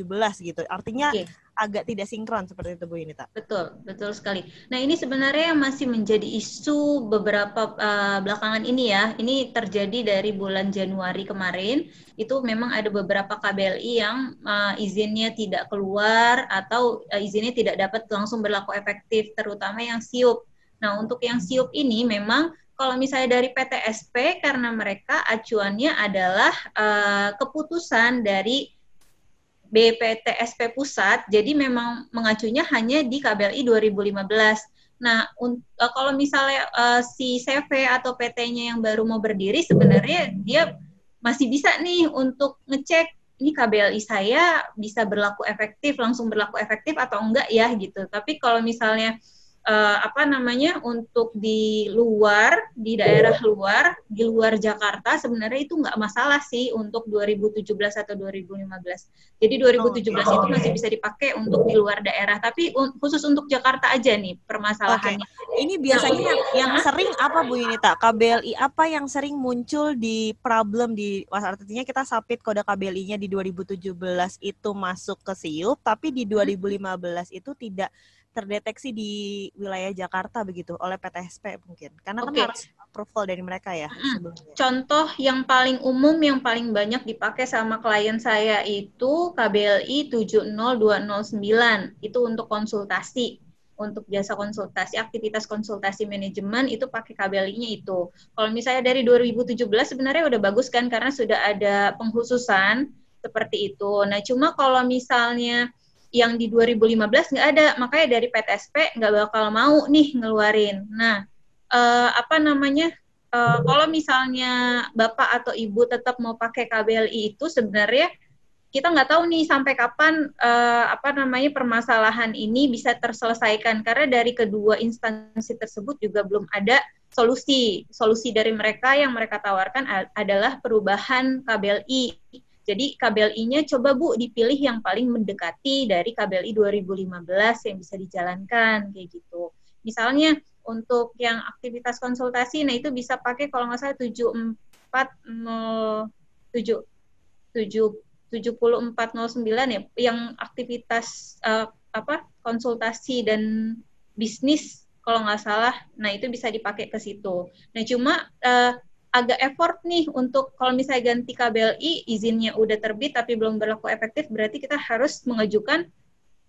[SPEAKER 1] gitu. Artinya agak tidak sinkron seperti itu Bu Yunita.
[SPEAKER 2] Betul, betul sekali. Nah, ini sebenarnya yang masih menjadi isu beberapa belakangan ini ya. Ini terjadi dari bulan Januari kemarin. Itu memang ada beberapa KBLI yang izinnya tidak keluar atau izinnya tidak dapat langsung berlaku efektif, terutama yang SIUP. Nah, untuk yang SIUP ini memang kalau misalnya dari PTSP, karena mereka acuannya adalah keputusan dari BPTSP pusat, jadi memang mengacunya hanya di KBLI 2015. Nah, kalau misalnya si CV atau PT-nya yang baru mau berdiri, sebenarnya dia masih bisa nih untuk ngecek ini KBLI saya bisa berlaku efektif, langsung berlaku efektif atau enggak ya gitu. Tapi kalau misalnya untuk di luar, di daerah luar, di luar Jakarta sebenarnya itu nggak masalah sih untuk 2017 atau 2015. Jadi 2017 itu masih bisa dipakai untuk di luar daerah, tapi khusus untuk Jakarta aja nih permasalahannya.
[SPEAKER 1] Ini biasanya yang sering apa Bu Yunita? KBLI apa yang sering muncul di problem di artinya kita submit kode KBLI-nya di 2017 itu masuk ke SIUP, tapi di 2015 itu tidak terdeteksi di wilayah Jakarta begitu oleh PTSP mungkin. Karena kan harus approval dari mereka ya sebelumnya.
[SPEAKER 2] Contoh yang paling umum yang paling banyak dipakai sama klien saya itu KBLI 70209. Itu untuk konsultasi. Untuk jasa konsultasi, aktivitas konsultasi manajemen itu pakai KBLI-nya itu. Kalau misalnya dari 2017 sebenarnya udah bagus kan karena sudah ada pengkhususan seperti itu. Nah, cuma kalau misalnya yang di 2015 nggak ada, makanya dari PTSP nggak bakal mau nih ngeluarin. Nah, kalau misalnya Bapak atau Ibu tetap mau pakai KBLI itu sebenarnya kita nggak tahu nih sampai kapan permasalahan ini bisa terselesaikan karena dari kedua instansi tersebut juga belum ada solusi. Solusi dari mereka yang mereka tawarkan adalah perubahan KBLI. Jadi KBLI-nya coba Bu dipilih yang paling mendekati dari KBLI 2015 yang bisa dijalankan kayak gitu. Misalnya untuk yang aktivitas konsultasi, nah itu bisa pakai kalau nggak salah 7409 ya, yang aktivitas konsultasi dan bisnis kalau nggak salah, nah itu bisa dipakai ke situ. Nah cuma agak effort nih untuk kalau misalnya ganti KBLI, izinnya udah terbit tapi belum berlaku efektif, berarti kita harus mengajukan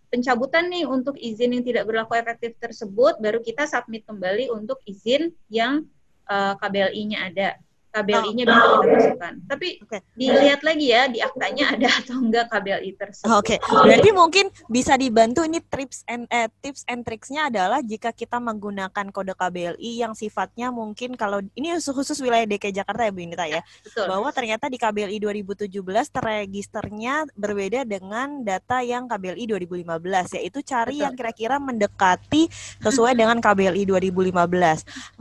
[SPEAKER 2] pencabutan nih untuk izin yang tidak berlaku efektif tersebut, baru kita submit kembali untuk izin yang KBLI-nya ada. KBLI-nya bisa kita masukkan. Tapi dilihat lagi ya di aktanya ada atau enggak KBLI tersebut.
[SPEAKER 1] Berarti mungkin bisa dibantu ini tips and tricksnya adalah jika kita menggunakan kode KBLI yang sifatnya mungkin kalau ini khusus wilayah DKI Jakarta ya Bu Yunita ya.
[SPEAKER 2] Betul.
[SPEAKER 1] Bahwa ternyata di KBLI 2017 terregisternya berbeda dengan data yang KBLI 2015, yaitu cari yang kira-kira mendekati sesuai dengan KBLI 2015.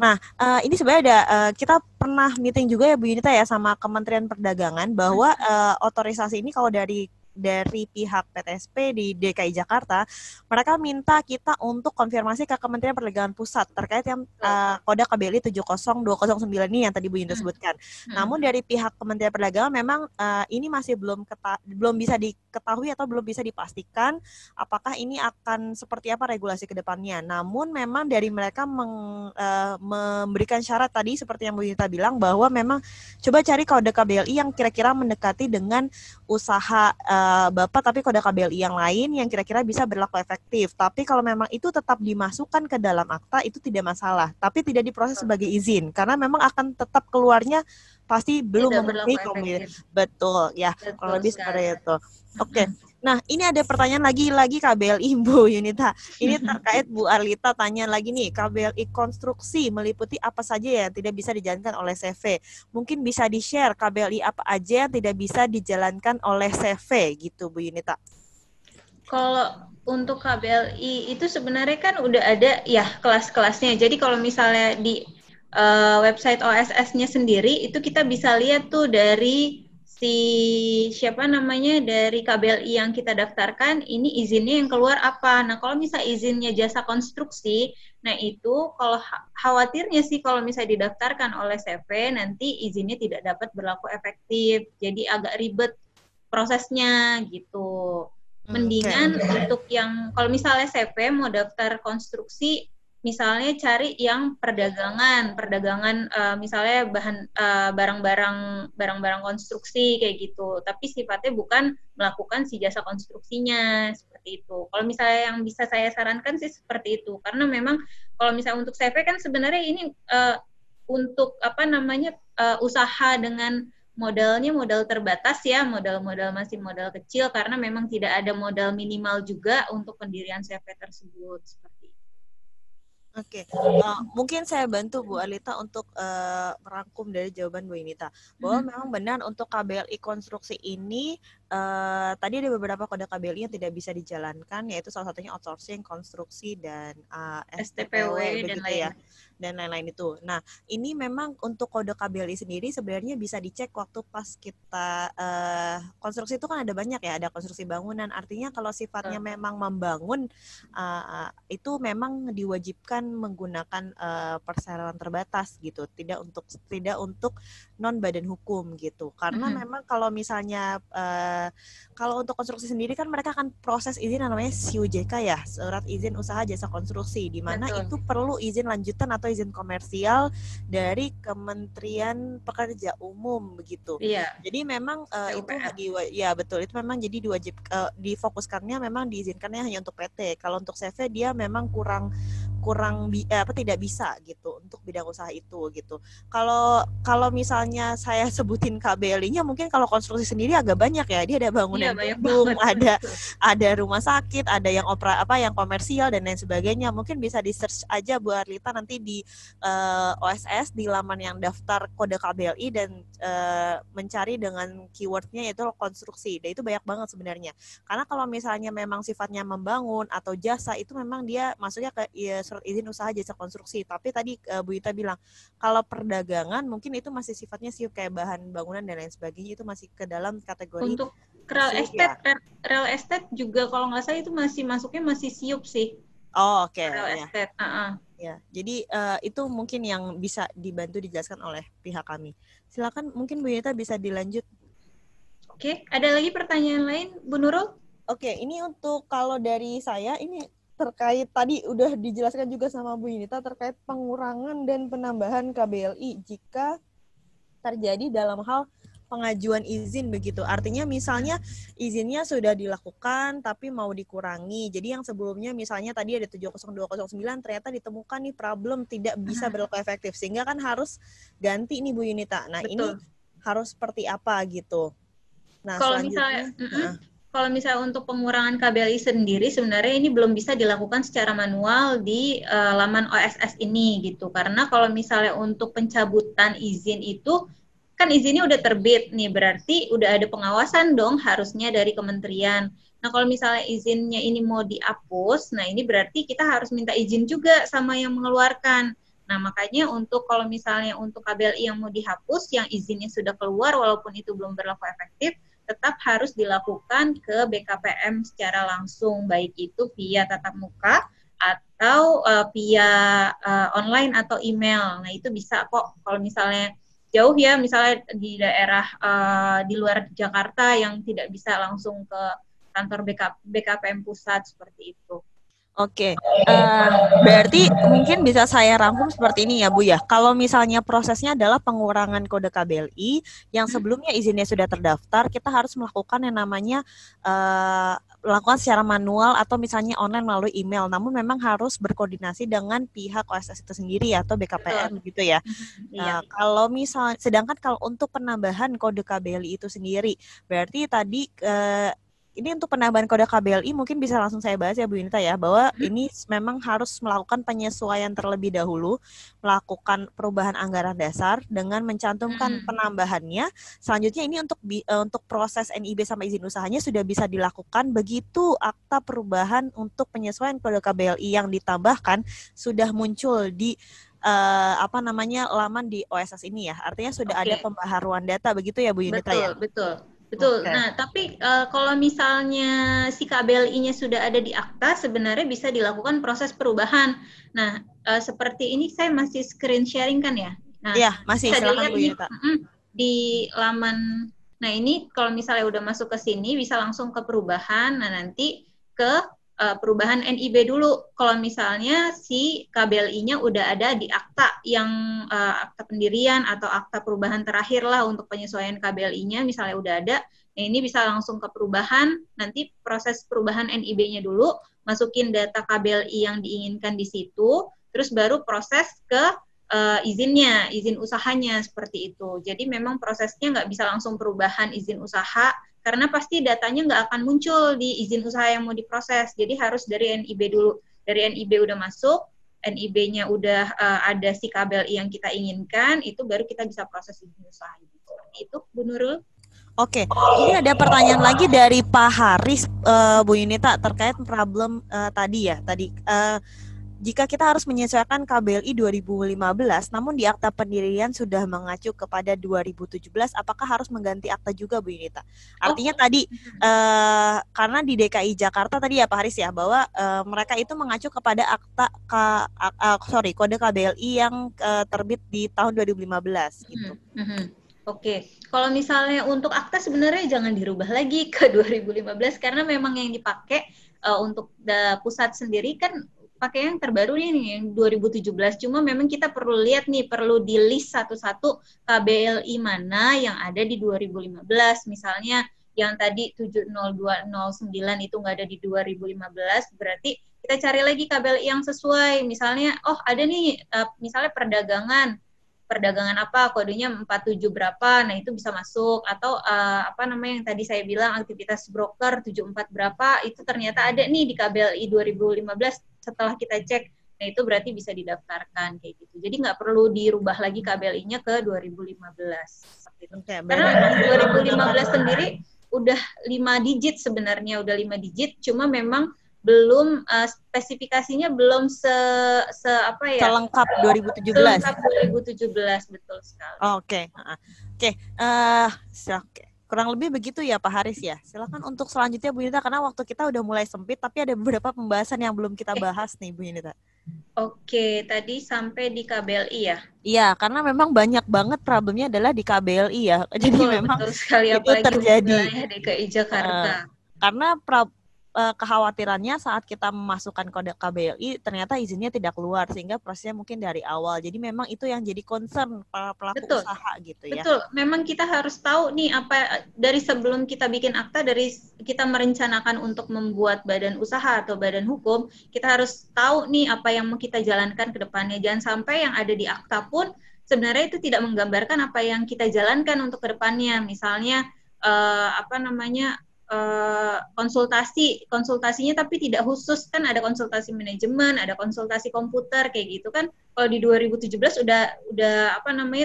[SPEAKER 1] Nah, ini sebenarnya ada kita pernah meeting juga ya Bu Yunita ya sama Kementerian Perdagangan bahwa otorisasi ini kalau dari pihak PTSP di DKI Jakarta, mereka minta kita untuk konfirmasi ke Kementerian Perdagangan Pusat terkait yang kode KBLI 70209 ini yang tadi Bu Yunita sebutkan. Namun dari pihak Kementerian Perdagangan memang ini masih belum bisa diketahui atau belum bisa dipastikan apakah ini akan seperti apa regulasi ke depannya. Namun memang dari mereka memberikan syarat tadi seperti yang Bu Yunita bilang bahwa memang coba cari kode KBLI yang kira-kira mendekati dengan usaha Bapak tapi kode KBLI yang lain yang kira-kira bisa berlaku efektif. Tapi kalau memang itu tetap dimasukkan ke dalam akta itu tidak masalah, tapi tidak diproses sebagai izin karena memang akan tetap keluarnya pasti belum memenuhi. Betul ya, kalau lebih seperti itu. Oke. Nah, ini ada pertanyaan lagi KBLI Bu Yunita. Ini terkait Bu Arlita tanya lagi nih, KBLI konstruksi meliputi apa saja yang tidak bisa dijalankan oleh CV? Mungkin bisa di-share KBLI apa aja yang tidak bisa dijalankan oleh CV gitu Bu Yunita.
[SPEAKER 2] Kalau untuk KBLI itu sebenarnya kan udah ada ya kelas-kelasnya. Jadi kalau misalnya di website OSS-nya sendiri itu kita bisa lihat tuh dari si siapa namanya dari KBLI yang kita daftarkan, ini izinnya yang keluar apa. Nah, kalau misalnya izinnya jasa konstruksi, nah itu kalau khawatirnya sih kalau misalnya didaftarkan oleh CV, nanti izinnya tidak dapat berlaku efektif. Jadi agak ribet prosesnya gitu. Mendingan untuk yang kalau misalnya CV mau daftar konstruksi, misalnya cari yang perdagangan misalnya barang-barang konstruksi kayak gitu. Tapi sifatnya bukan melakukan si jasa konstruksinya seperti itu. Kalau misalnya yang bisa saya sarankan sih seperti itu. Karena memang kalau misalnya untuk CV kan sebenarnya ini untuk usaha dengan modalnya modal terbatas ya, modal masih modal kecil karena memang tidak ada modal minimal juga untuk pendirian CV tersebut seperti itu.
[SPEAKER 1] Oke, mungkin saya bantu Bu Alita untuk merangkum dari jawaban Bu Inita bahwa memang benar untuk KBLI konstruksi ini tadi ada beberapa kode KBLI yang tidak bisa dijalankan, yaitu salah satunya outsourcing, konstruksi, dan STPW begitu ya, dan lain-lain itu. Nah, ini memang untuk kode KBLI sendiri sebenarnya bisa dicek waktu pas kita konstruksi itu kan ada banyak ya, ada konstruksi bangunan. Artinya kalau sifatnya memang membangun itu memang diwajibkan menggunakan perseroan terbatas gitu, tidak untuk non badan hukum gitu. Karena memang kalau misalnya kalau untuk konstruksi sendiri kan mereka akan proses izin namanya SIUJK ya, surat izin usaha jasa konstruksi, di mana itu perlu izin lanjutan atau izin komersial dari Kementerian Pekerja Umum begitu.
[SPEAKER 2] Iya.
[SPEAKER 1] Jadi memang itu ya betul, itu memang jadi difokuskannya memang diizinkannya hanya untuk PT. Kalau untuk CV dia memang tidak bisa gitu untuk bidang usaha itu gitu. Kalau misalnya saya sebutin KBLI-nya mungkin kalau konstruksi sendiri agak banyak ya. Dia ada bangunan gedung, ada rumah sakit, ada yang yang komersial dan lain sebagainya. Mungkin bisa di-search aja Bu Arlita nanti di OSS di laman yang daftar kode KBLI dan mencari dengan keywordnya yaitu konstruksi. Dan itu banyak banget sebenarnya. Karena kalau misalnya memang sifatnya membangun atau jasa itu memang dia masuknya ke surat izin usaha jasa konstruksi. Tapi tadi Bu Ita bilang kalau perdagangan mungkin itu masih sifatnya SIUP kayak bahan bangunan dan lain sebagainya, itu masih ke dalam kategori
[SPEAKER 2] untuk real estate juga kalau nggak salah itu masuknya masih SIUP sih.
[SPEAKER 1] Oh oke.
[SPEAKER 2] Real estate.
[SPEAKER 1] Ya, jadi itu mungkin yang bisa dibantu dijelaskan oleh pihak kami. Silakan mungkin Bu Ita bisa dilanjut.
[SPEAKER 2] Oke, ada lagi pertanyaan lain Bu Nurul?
[SPEAKER 1] Oke, ini untuk kalau dari saya ini terkait tadi udah dijelaskan juga sama Bu Yunita terkait pengurangan dan penambahan KBLI jika terjadi dalam hal pengajuan izin begitu. Artinya misalnya izinnya sudah dilakukan tapi mau dikurangi. Jadi yang sebelumnya misalnya tadi ada 70209 ternyata ditemukan nih problem tidak bisa berlaku efektif sehingga kan harus ganti nih Bu Yunita. Nah, betul. Ini harus seperti apa gitu. Nah,
[SPEAKER 2] kalau misalnya untuk pengurangan KBLI sendiri sebenarnya ini belum bisa dilakukan secara manual di laman OSS ini gitu. Karena kalau misalnya untuk pencabutan izin itu kan izinnya udah terbit nih, berarti udah ada pengawasan dong harusnya dari kementerian. Nah, kalau misalnya izinnya ini mau dihapus, nah ini berarti kita harus minta izin juga sama yang mengeluarkan. Nah, makanya kalau misalnya untuk KBLI yang mau dihapus, yang izinnya sudah keluar walaupun itu belum berlaku efektif, tetap harus dilakukan ke BKPM secara langsung, baik itu via tatap muka atau via online atau email. Nah, itu bisa kok kalau misalnya jauh ya, misalnya di daerah di luar Jakarta yang tidak bisa langsung ke kantor BKPM pusat seperti itu.
[SPEAKER 1] Oke, berarti mungkin bisa saya rangkum seperti ini ya Bu ya. Kalau misalnya prosesnya adalah pengurangan kode KBLI yang sebelumnya izinnya sudah terdaftar, kita harus melakukan yang namanya lakukan secara manual atau misalnya online melalui email. Namun memang harus berkoordinasi dengan pihak OSS itu sendiri atau BKPM gitu ya. Nah, kalau misalnya, sedangkan kalau untuk penambahan kode KBLI itu sendiri, berarti tadi ini untuk penambahan kode KBLI mungkin bisa langsung saya bahas ya Bu Yunita ya, bahwa ini memang harus melakukan penyesuaian terlebih dahulu, melakukan perubahan anggaran dasar dengan mencantumkan penambahannya. Selanjutnya ini untuk proses NIB sama izin usahanya sudah bisa dilakukan begitu akta perubahan untuk penyesuaian kode KBLI yang ditambahkan sudah muncul di laman di OSS ini ya. Artinya sudah ada pembaharuan data begitu ya Bu Yunita ya?
[SPEAKER 2] Betul. Nah, tapi kalau misalnya si KBLI-nya sudah ada di akta, sebenarnya bisa dilakukan proses perubahan. Nah, seperti ini saya masih screen sharing kan ya? Nah,
[SPEAKER 1] iya, masih.
[SPEAKER 2] bisa
[SPEAKER 1] Silakan
[SPEAKER 2] dilihat
[SPEAKER 1] Bu Yunita.
[SPEAKER 2] Di laman. Nah, ini kalau misalnya udah masuk ke sini, bisa langsung ke perubahan. Nah, nanti ke perubahan NIB dulu. Kalau misalnya si KBLI-nya udah ada di akta yang akta pendirian atau akta perubahan terakhir lah untuk penyesuaian KBLI-nya, misalnya udah ada, nah ini bisa langsung ke perubahan. Nanti proses perubahan NIB-nya dulu, masukin data KBLI yang diinginkan di situ, terus baru proses ke izinnya, izin usahanya seperti itu. Jadi memang prosesnya nggak bisa langsung perubahan izin usaha, karena pasti datanya nggak akan muncul di izin usaha yang mau diproses. Jadi harus dari NIB dulu. Dari NIB udah masuk, NIB-nya udah ada si KBLI yang kita inginkan, itu baru kita bisa proses izin usaha. Seperti itu, Bu Nurul.
[SPEAKER 1] Oke, ini ada pertanyaan lagi dari Pak Haris, Bu Yunita, terkait problem tadi ya. Jika kita harus menyesuaikan KBLI 2015, namun di akta pendirian sudah mengacu kepada 2017, apakah harus mengganti akta juga, Bu Yunita? Artinya tadi, karena di DKI Jakarta tadi ya Pak Haris ya, bahwa mereka itu mengacu kepada kode KBLI yang terbit di tahun 2015 gitu.
[SPEAKER 2] Oke, kalau misalnya untuk akta sebenarnya jangan dirubah lagi ke 2015 karena memang yang dipakai untuk pusat sendiri kan pakai yang terbaru nih yang 2017. Cuma memang kita perlu lihat nih, perlu di list satu-satu KBLI mana yang ada di 2015. Misalnya yang tadi 70209 itu nggak ada di 2015, berarti kita cari lagi KBLI yang sesuai. Misalnya, ada nih, misalnya perdagangan apa, kodenya 47 berapa, nah itu bisa masuk. Atau yang tadi saya bilang aktivitas broker 74 berapa, itu ternyata ada nih di KBLI 2015 setelah kita cek, nah itu berarti bisa didaftarkan kayak gitu. Jadi nggak perlu dirubah lagi KBLI-nya ke 2015. Karena 2015 sendiri udah 5 digit sebenarnya, udah 5 digit, cuma memang belum spesifikasinya belum
[SPEAKER 1] selengkap 2017.
[SPEAKER 2] Selengkap 2017, betul sekali.
[SPEAKER 1] Oke. Kurang lebih begitu ya Pak Haris ya. Silakan untuk selanjutnya Bu Yunita, karena waktu kita udah mulai sempit, tapi ada beberapa pembahasan yang belum kita bahas nih Bu Yunita.
[SPEAKER 2] Oke, tadi sampai di KBLI ya?
[SPEAKER 1] Iya, karena memang banyak banget problemnya adalah di KBLI ya. Jadi memang
[SPEAKER 2] betul sekali,
[SPEAKER 1] itu terjadi
[SPEAKER 2] wilayah DKI Jakarta.
[SPEAKER 1] Karena kekhawatirannya saat kita memasukkan kode KBLI ternyata izinnya tidak keluar sehingga prosesnya mungkin dari awal. Jadi memang itu yang jadi concern para pelaku usaha gitu ya.
[SPEAKER 2] Betul. Memang kita harus tahu nih apa dari sebelum kita bikin akta, dari kita merencanakan untuk membuat badan usaha atau badan hukum, kita harus tahu nih apa yang mau kita jalankan ke depannya. Jangan sampai yang ada di akta pun sebenarnya itu tidak menggambarkan apa yang kita jalankan untuk ke depannya. Misalnya konsultasinya tapi tidak khusus, kan ada konsultasi manajemen, ada konsultasi komputer kayak gitu kan. Kalau di 2017 udah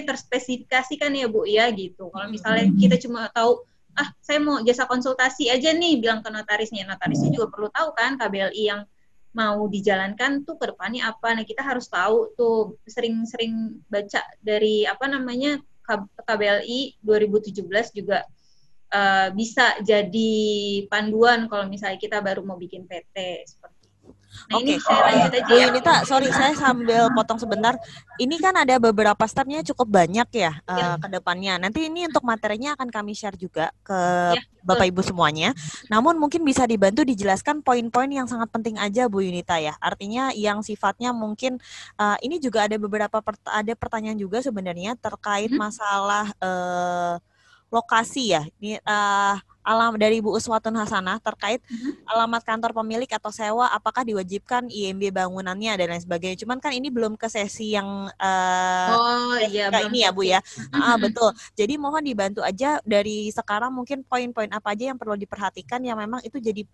[SPEAKER 2] terspesifikasikan ya Bu ya gitu. Kalau misalnya kita cuma tahu saya mau jasa konsultasi aja nih, bilang ke notarisnya juga perlu tahu kan KBLI yang mau dijalankan tuh ke depannya apa. Nah, kita harus tahu tuh, sering-sering baca dari KBLI 2017 juga bisa jadi panduan kalau misalnya kita baru mau bikin PT seperti itu. Nah, ini saya lanjut aja
[SPEAKER 1] Bu Yunita, sorry saya sambil potong sebentar. Ini kan ada beberapa stepnya cukup banyak ya ke depannya. Nanti ini untuk materinya akan kami share juga ke Bapak Ibu semuanya. Namun mungkin bisa dibantu dijelaskan poin-poin yang sangat penting aja Bu Yunita ya. Artinya yang sifatnya mungkin ini juga ada beberapa ada pertanyaan juga sebenarnya terkait masalah lokasi ya. Ini dari Bu Uswatun Hasanah terkait alamat kantor pemilik atau sewa, apakah diwajibkan IMB bangunannya dan lain sebagainya. Cuman kan ini belum ke sesi yang ini ya Bu ya. Betul. Jadi mohon dibantu aja dari sekarang mungkin poin-poin apa aja yang perlu diperhatikan yang memang itu jadi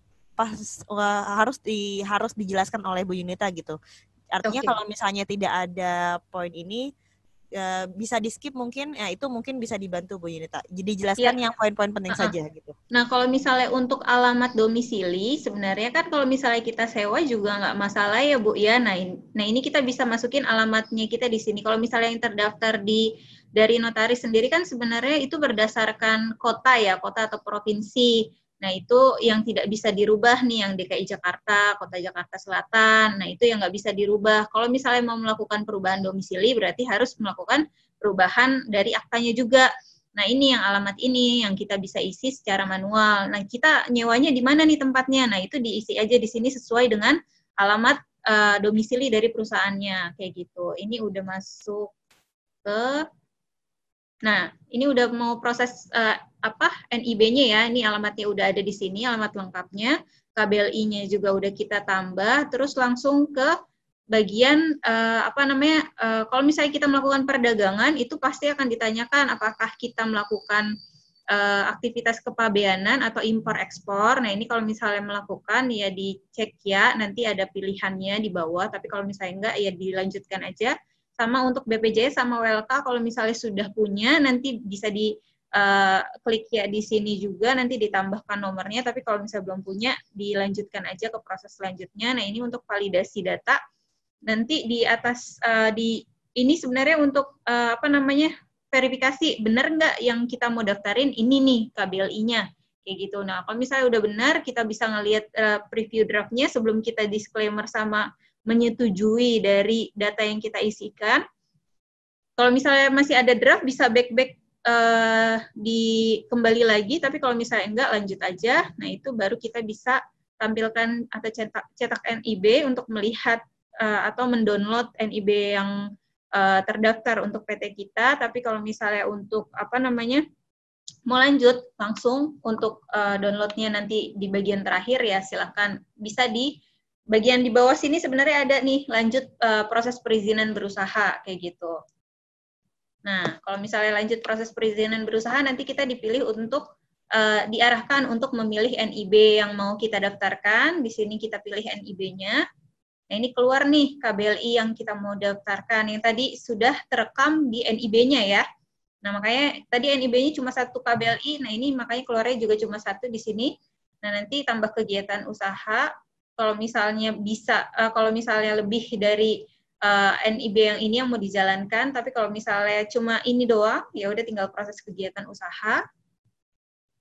[SPEAKER 1] harus dijelaskan oleh Bu Yunita gitu. Artinya kalau misalnya tidak ada poin ini bisa di-skip mungkin, ya itu mungkin bisa dibantu Bu Yunita. Jadi
[SPEAKER 2] Ya.
[SPEAKER 1] jelaskan yang poin-poin penting saja gitu.
[SPEAKER 2] Nah, kalau misalnya untuk alamat domisili, sebenarnya kan kalau misalnya kita sewa juga nggak masalah ya Bu ya. Nah ini kita bisa masukin alamatnya kita di sini. Kalau misalnya yang terdaftar dari notaris sendiri kan sebenarnya itu berdasarkan kota ya, kota atau provinsi. Nah itu yang tidak bisa dirubah nih, yang DKI Jakarta, Kota Jakarta Selatan. Nah itu yang nggak bisa dirubah. Kalau misalnya mau melakukan perubahan domisili, berarti harus melakukan perubahan dari aktanya juga. Nah, ini yang alamat ini yang kita bisa isi secara manual. Nah, kita nyewanya di mana nih tempatnya? Nah, itu diisi aja di sini sesuai dengan alamat domisili dari perusahaannya, kayak gitu. Ini udah masuk ke, nah, ini udah mau proses NIB-nya ya. Ini alamatnya udah ada di sini, alamat lengkapnya. KBLI-nya juga udah kita tambah, terus langsung ke bagian kalau misalnya kita melakukan perdagangan itu pasti akan ditanyakan apakah kita melakukan aktivitas kepabeanan atau impor ekspor. Nah ini kalau misalnya melakukan ya dicek ya, nanti ada pilihannya di bawah, tapi kalau misalnya enggak ya dilanjutkan aja. Sama untuk BPJS sama WLK kalau misalnya sudah punya nanti bisa di klik ya di sini juga, nanti ditambahkan nomornya, tapi kalau misalnya belum punya dilanjutkan aja ke proses selanjutnya. Nah ini untuk validasi data. Nanti di atas ini sebenarnya untuk verifikasi benar nggak yang kita mau daftarin ini nih KBLI-nya kayak gitu. Nah kalau misalnya udah benar, kita bisa ngelihat preview draft-nya sebelum kita disclaimer sama menyetujui dari data yang kita isikan. Kalau misalnya masih ada draft bisa back kembali lagi, tapi kalau misalnya enggak lanjut aja. Nah itu baru kita bisa tampilkan atau cetak NIB untuk melihat atau mendownload NIB yang terdaftar untuk PT kita. Tapi kalau misalnya untuk mau lanjut langsung untuk downloadnya nanti di bagian terakhir ya silahkan bisa di bagian di bawah sini sebenarnya ada nih lanjut proses perizinan berusaha kayak gitu. Nah kalau misalnya lanjut proses perizinan berusaha nanti kita dipilih untuk diarahkan untuk memilih NIB yang mau kita daftarkan. Di sini kita pilih NIB-nya. Nah ini keluar nih KBLI yang kita mau daftarkan yang tadi sudah terekam di NIB-nya ya. Nah makanya tadi NIB-nya cuma satu KBLI, nah ini makanya keluarnya juga cuma satu di sini. Nah nanti tambah kegiatan usaha, kalau misalnya bisa, kalau misalnya lebih dari NIB yang ini yang mau dijalankan, tapi kalau misalnya cuma ini doang, ya udah tinggal proses kegiatan usaha.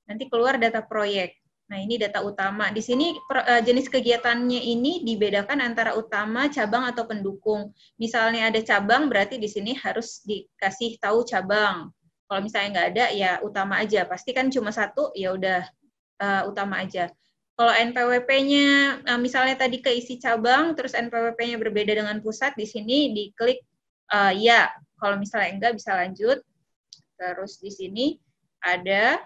[SPEAKER 2] Nanti keluar data proyek. Nah ini data utama. Di sini jenis kegiatannya ini dibedakan antara utama, cabang atau pendukung. Misalnya ada cabang, berarti di sini harus dikasih tahu cabang. Kalau misalnya nggak ada, ya utama aja. Pasti kan cuma satu, ya udah utama aja. Kalau NPWP-nya, misalnya tadi keisi cabang, terus NPWP-nya berbeda dengan pusat, di sini diklik ya. Kalau misalnya enggak, bisa lanjut. Terus di sini ada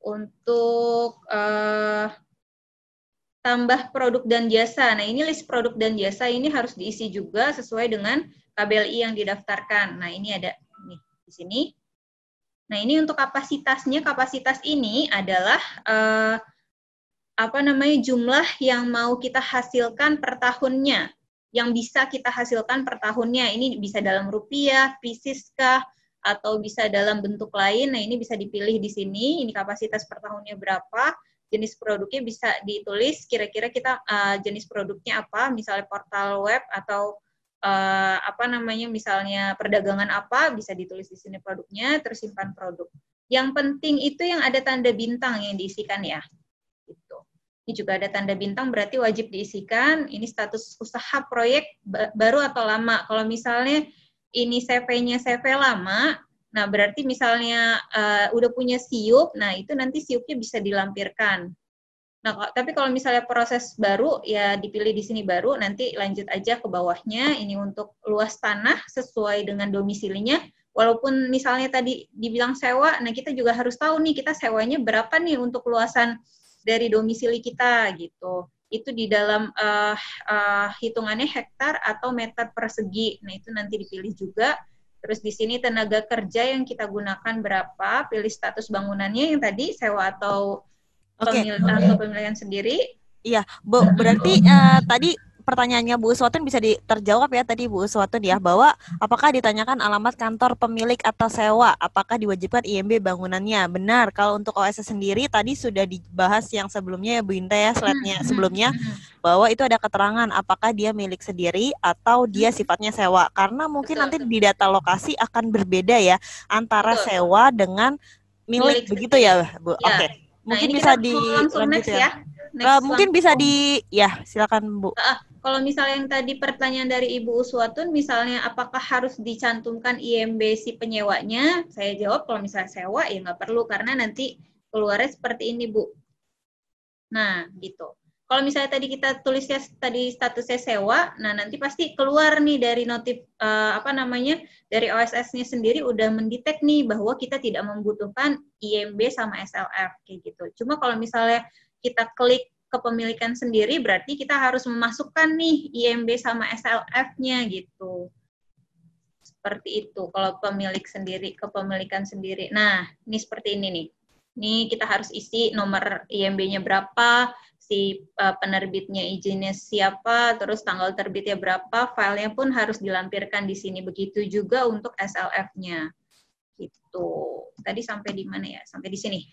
[SPEAKER 2] untuk tambah produk dan jasa. Nah, ini list produk dan jasa ini harus diisi juga sesuai dengan KBLI yang didaftarkan. Nah, ini ada nih di sini. Nah, ini untuk kapasitasnya. Kapasitas ini adalah jumlah yang mau kita hasilkan per tahunnya. Yang bisa kita hasilkan per tahunnya. Ini bisa dalam rupiah, pieces kah, atau bisa dalam bentuk lain. Nah, ini bisa dipilih di sini. Ini kapasitas per tahunnya berapa. Jenis produknya bisa ditulis. Kira-kira kita jenis produknya apa. Misalnya portal web atau misalnya perdagangan apa. Bisa ditulis di sini produknya. Terus simpan produk. Yang penting itu yang ada tanda bintang yang diisikan ya. Gitu. Ini juga ada tanda bintang, berarti wajib diisikan. Ini status usaha proyek baru atau lama. Kalau misalnya ini CV-nya CV lama, nah berarti misalnya udah punya SIUP, nah itu nanti SIUP-nya bisa dilampirkan. Nah, tapi kalau misalnya proses baru, ya dipilih di sini baru, nanti lanjut aja ke bawahnya. Ini untuk luas tanah sesuai dengan domisilinya. Walaupun misalnya tadi dibilang sewa, nah kita juga harus tahu nih kita sewanya berapa nih untuk luasan dari domisili kita gitu. Itu di dalam hitungannya hektar atau meter persegi. Nah, itu nanti dipilih juga. Terus di sini tenaga kerja yang kita gunakan berapa, pilih status bangunannya yang tadi sewa atau pemilikan sendiri.
[SPEAKER 1] Iya, Bu, berarti tadi pertanyaannya Bu Uswatun bisa terjawab ya tadi Bu Uswatun ya, bahwa apakah ditanyakan alamat kantor pemilik atau sewa, apakah diwajibkan IMB bangunannya. Benar, kalau untuk OSS sendiri tadi sudah dibahas yang sebelumnya ya Bu Inta ya, slide-nya sebelumnya, bahwa itu ada keterangan apakah dia milik sendiri atau dia sifatnya sewa. Karena mungkin nanti di data lokasi akan berbeda ya, antara sewa dengan milik begitu ya Bu. Oke. Mungkin bisa dilanjut ya. Mungkin bisa ya silakan Bu.
[SPEAKER 2] Kalau misalnya yang tadi pertanyaan dari Ibu Uswatun, misalnya apakah harus dicantumkan IMB si penyewanya? Saya jawab kalau misalnya sewa ya nggak perlu karena nanti keluarnya seperti ini Bu. Nah gitu. Kalau misalnya tadi kita tulisnya tadi statusnya sewa, nah nanti pasti keluar nih dari notif dari OSS-nya sendiri udah mendetek nih bahwa kita tidak membutuhkan IMB sama SLF kayak gitu. Cuma kalau misalnya kita klik kepemilikan sendiri, berarti kita harus memasukkan nih IMB sama SLF-nya gitu. Seperti itu kalau pemilik sendiri, kepemilikan sendiri. Nah, ini seperti ini nih. Ini kita harus isi nomor IMB-nya berapa, si penerbitnya izinnya siapa, terus tanggal terbitnya berapa, filenya pun harus dilampirkan di sini. Begitu juga untuk SLF-nya. Gitu. Tadi sampai di mana ya? Sampai di sini.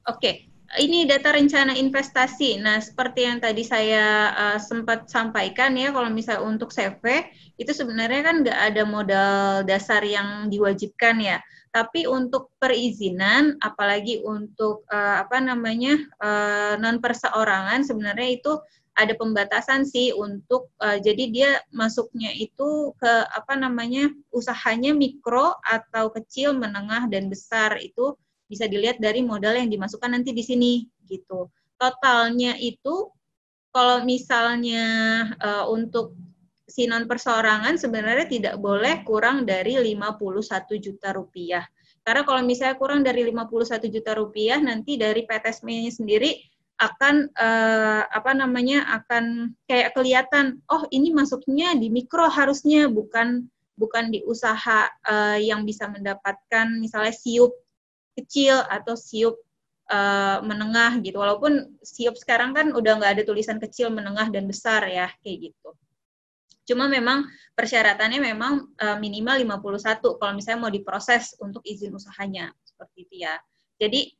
[SPEAKER 2] Oke. Ini data rencana investasi. Nah, seperti yang tadi saya sempat sampaikan ya, kalau misalnya untuk CV, itu sebenarnya kan nggak ada modal dasar yang diwajibkan ya. Tapi untuk perizinan, apalagi untuk non perseorangan, sebenarnya itu ada pembatasan sih untuk jadi dia masuknya itu ke usahanya mikro atau kecil, menengah dan besar itu bisa dilihat dari modal yang dimasukkan nanti di sini gitu. Totalnya itu kalau misalnya untuk si non perseorangan sebenarnya tidak boleh kurang dari 51 juta rupiah. Karena kalau misalnya kurang dari 51 juta rupiah nanti dari PTSM-nya sendiri akan akan kayak kelihatan ini masuknya di mikro harusnya bukan di usaha yang bisa mendapatkan misalnya siup kecil atau siup menengah gitu. Walaupun siup sekarang kan udah nggak ada tulisan kecil, menengah, dan besar ya, kayak gitu. Cuma memang persyaratannya memang minimal 51 kalau misalnya mau diproses untuk izin usahanya. Seperti itu ya. Jadi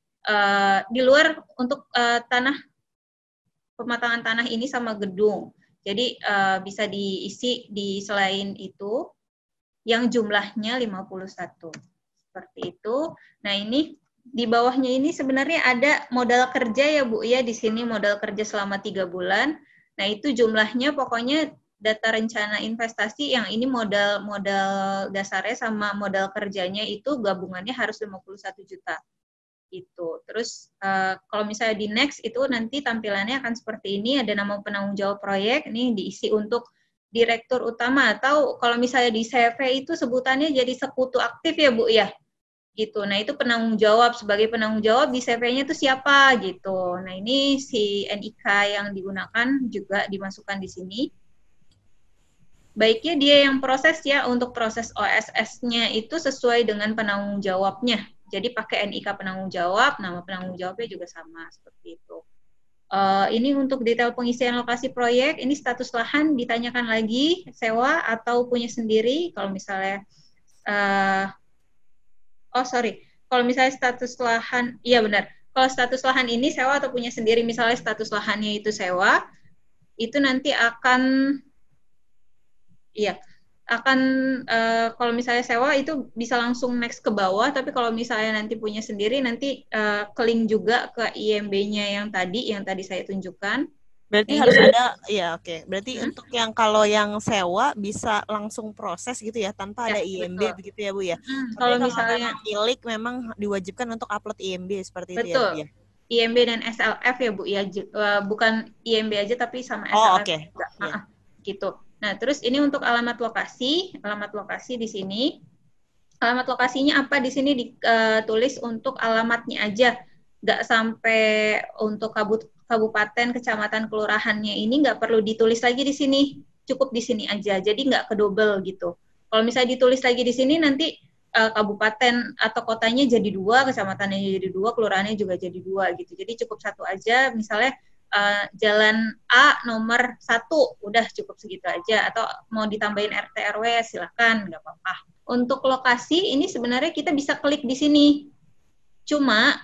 [SPEAKER 2] di luar untuk pematangan tanah ini sama gedung. Jadi bisa diisi di selain itu yang jumlahnya 51. Seperti itu. Nah, ini di bawahnya ini sebenarnya ada modal kerja ya Bu ya, di sini modal kerja selama 3 bulan. Nah, itu jumlahnya pokoknya data rencana investasi yang ini modal dasarnya sama modal kerjanya itu gabungannya harus 51 juta. Gitu. Terus kalau misalnya di next itu nanti tampilannya akan seperti ini, ada nama penanggung jawab proyek, ini diisi untuk direktur utama atau kalau misalnya di CV itu sebutannya jadi sekutu aktif ya Bu ya. Gitu. Nah, itu penanggung jawab, sebagai penanggung jawab di CV-nya itu siapa gitu. Nah, ini si NIK yang digunakan juga dimasukkan di sini. Baiknya dia yang proses ya, untuk proses OSS-nya itu sesuai dengan penanggung jawabnya. Jadi pakai NIK penanggung jawab, nama penanggung jawabnya juga sama seperti itu. Ini untuk detail pengisian lokasi proyek, ini status lahan ditanyakan lagi, sewa atau punya sendiri. Kalau misalnya kalau misalnya status lahan, iya benar. Kalau status lahan ini sewa atau punya sendiri, misalnya status lahannya itu sewa, itu nanti kalau misalnya sewa itu bisa langsung next ke bawah, tapi kalau misalnya nanti punya sendiri, nanti link juga ke IMB-nya yang tadi saya tunjukkan.
[SPEAKER 1] Berarti harus ada, ya oke. Berarti untuk yang kalau yang sewa bisa langsung proses gitu ya, tanpa ada IMB betul. Begitu ya Bu ya.
[SPEAKER 2] Kalau misalnya
[SPEAKER 1] memang milik memang diwajibkan untuk upload IMB seperti
[SPEAKER 2] betul.
[SPEAKER 1] Itu ya Bu ya.
[SPEAKER 2] IMB dan SLF ya Bu ya, bukan IMB aja tapi sama SLF.
[SPEAKER 1] Oh oke.
[SPEAKER 2] Yeah. Gitu. Nah terus ini untuk alamat lokasi di sini. Alamat lokasinya apa di sini ditulis untuk alamatnya aja, nggak sampai untuk kabupaten, kecamatan, kelurahannya ini nggak perlu ditulis lagi di sini, cukup di sini aja, jadi nggak kedobel gitu. Kalau misalnya ditulis lagi di sini nanti kabupaten atau kotanya jadi 2, kecamatannya jadi 2, kelurahannya juga jadi 2 gitu. Jadi cukup satu aja, misalnya jalan A nomor 1, udah cukup segitu aja. Atau mau ditambahin RT RW silakan, nggak apa-apa. Untuk lokasi ini sebenarnya kita bisa klik di sini. Cuma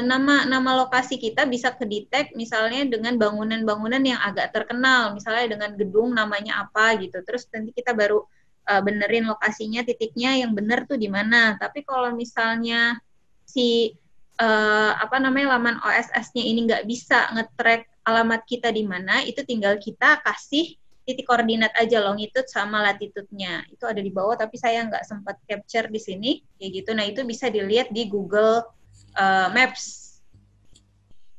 [SPEAKER 2] nama lokasi kita bisa kedetek misalnya dengan bangunan-bangunan yang agak terkenal, misalnya dengan gedung namanya apa gitu. Terus nanti kita baru benerin lokasinya, titiknya yang bener tuh di mana. Tapi kalau misalnya si laman OSS-nya ini nggak bisa nge-track alamat kita di mana, itu tinggal kita kasih titik koordinat aja, longitude sama latitude-nya. Itu ada di bawah, tapi saya nggak sempat capture di sini, kayak gitu. Nah, itu bisa dilihat di Google Maps.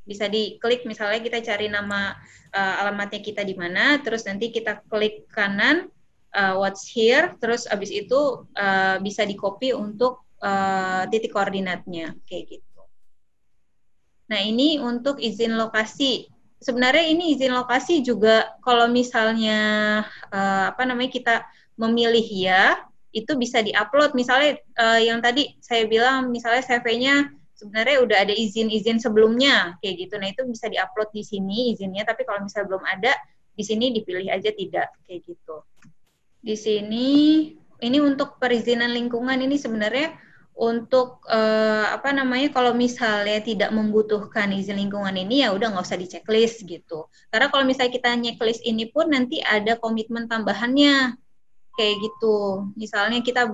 [SPEAKER 2] Bisa diklik, misalnya kita cari nama alamatnya kita di mana, terus nanti kita klik kanan, what's here, terus abis itu bisa di-copy untuk titik koordinatnya, kayak gitu. Nah, ini untuk izin lokasi. Sebenarnya ini izin lokasi juga kalau misalnya kita memilih ya, itu bisa diupload. Misalnya yang tadi saya bilang, misalnya CV-nya sebenarnya udah ada izin-izin sebelumnya, kayak gitu. Nah, itu bisa diupload di sini izinnya, tapi kalau misalnya belum ada, di sini dipilih aja tidak, kayak gitu. Di sini, ini untuk perizinan lingkungan, ini sebenarnya untuk kalau misalnya tidak membutuhkan izin lingkungan ini, ya udah nggak usah di checklist gitu. Karena kalau misalnya kita checklist ini pun nanti ada komitmen tambahannya kayak gitu. Misalnya kita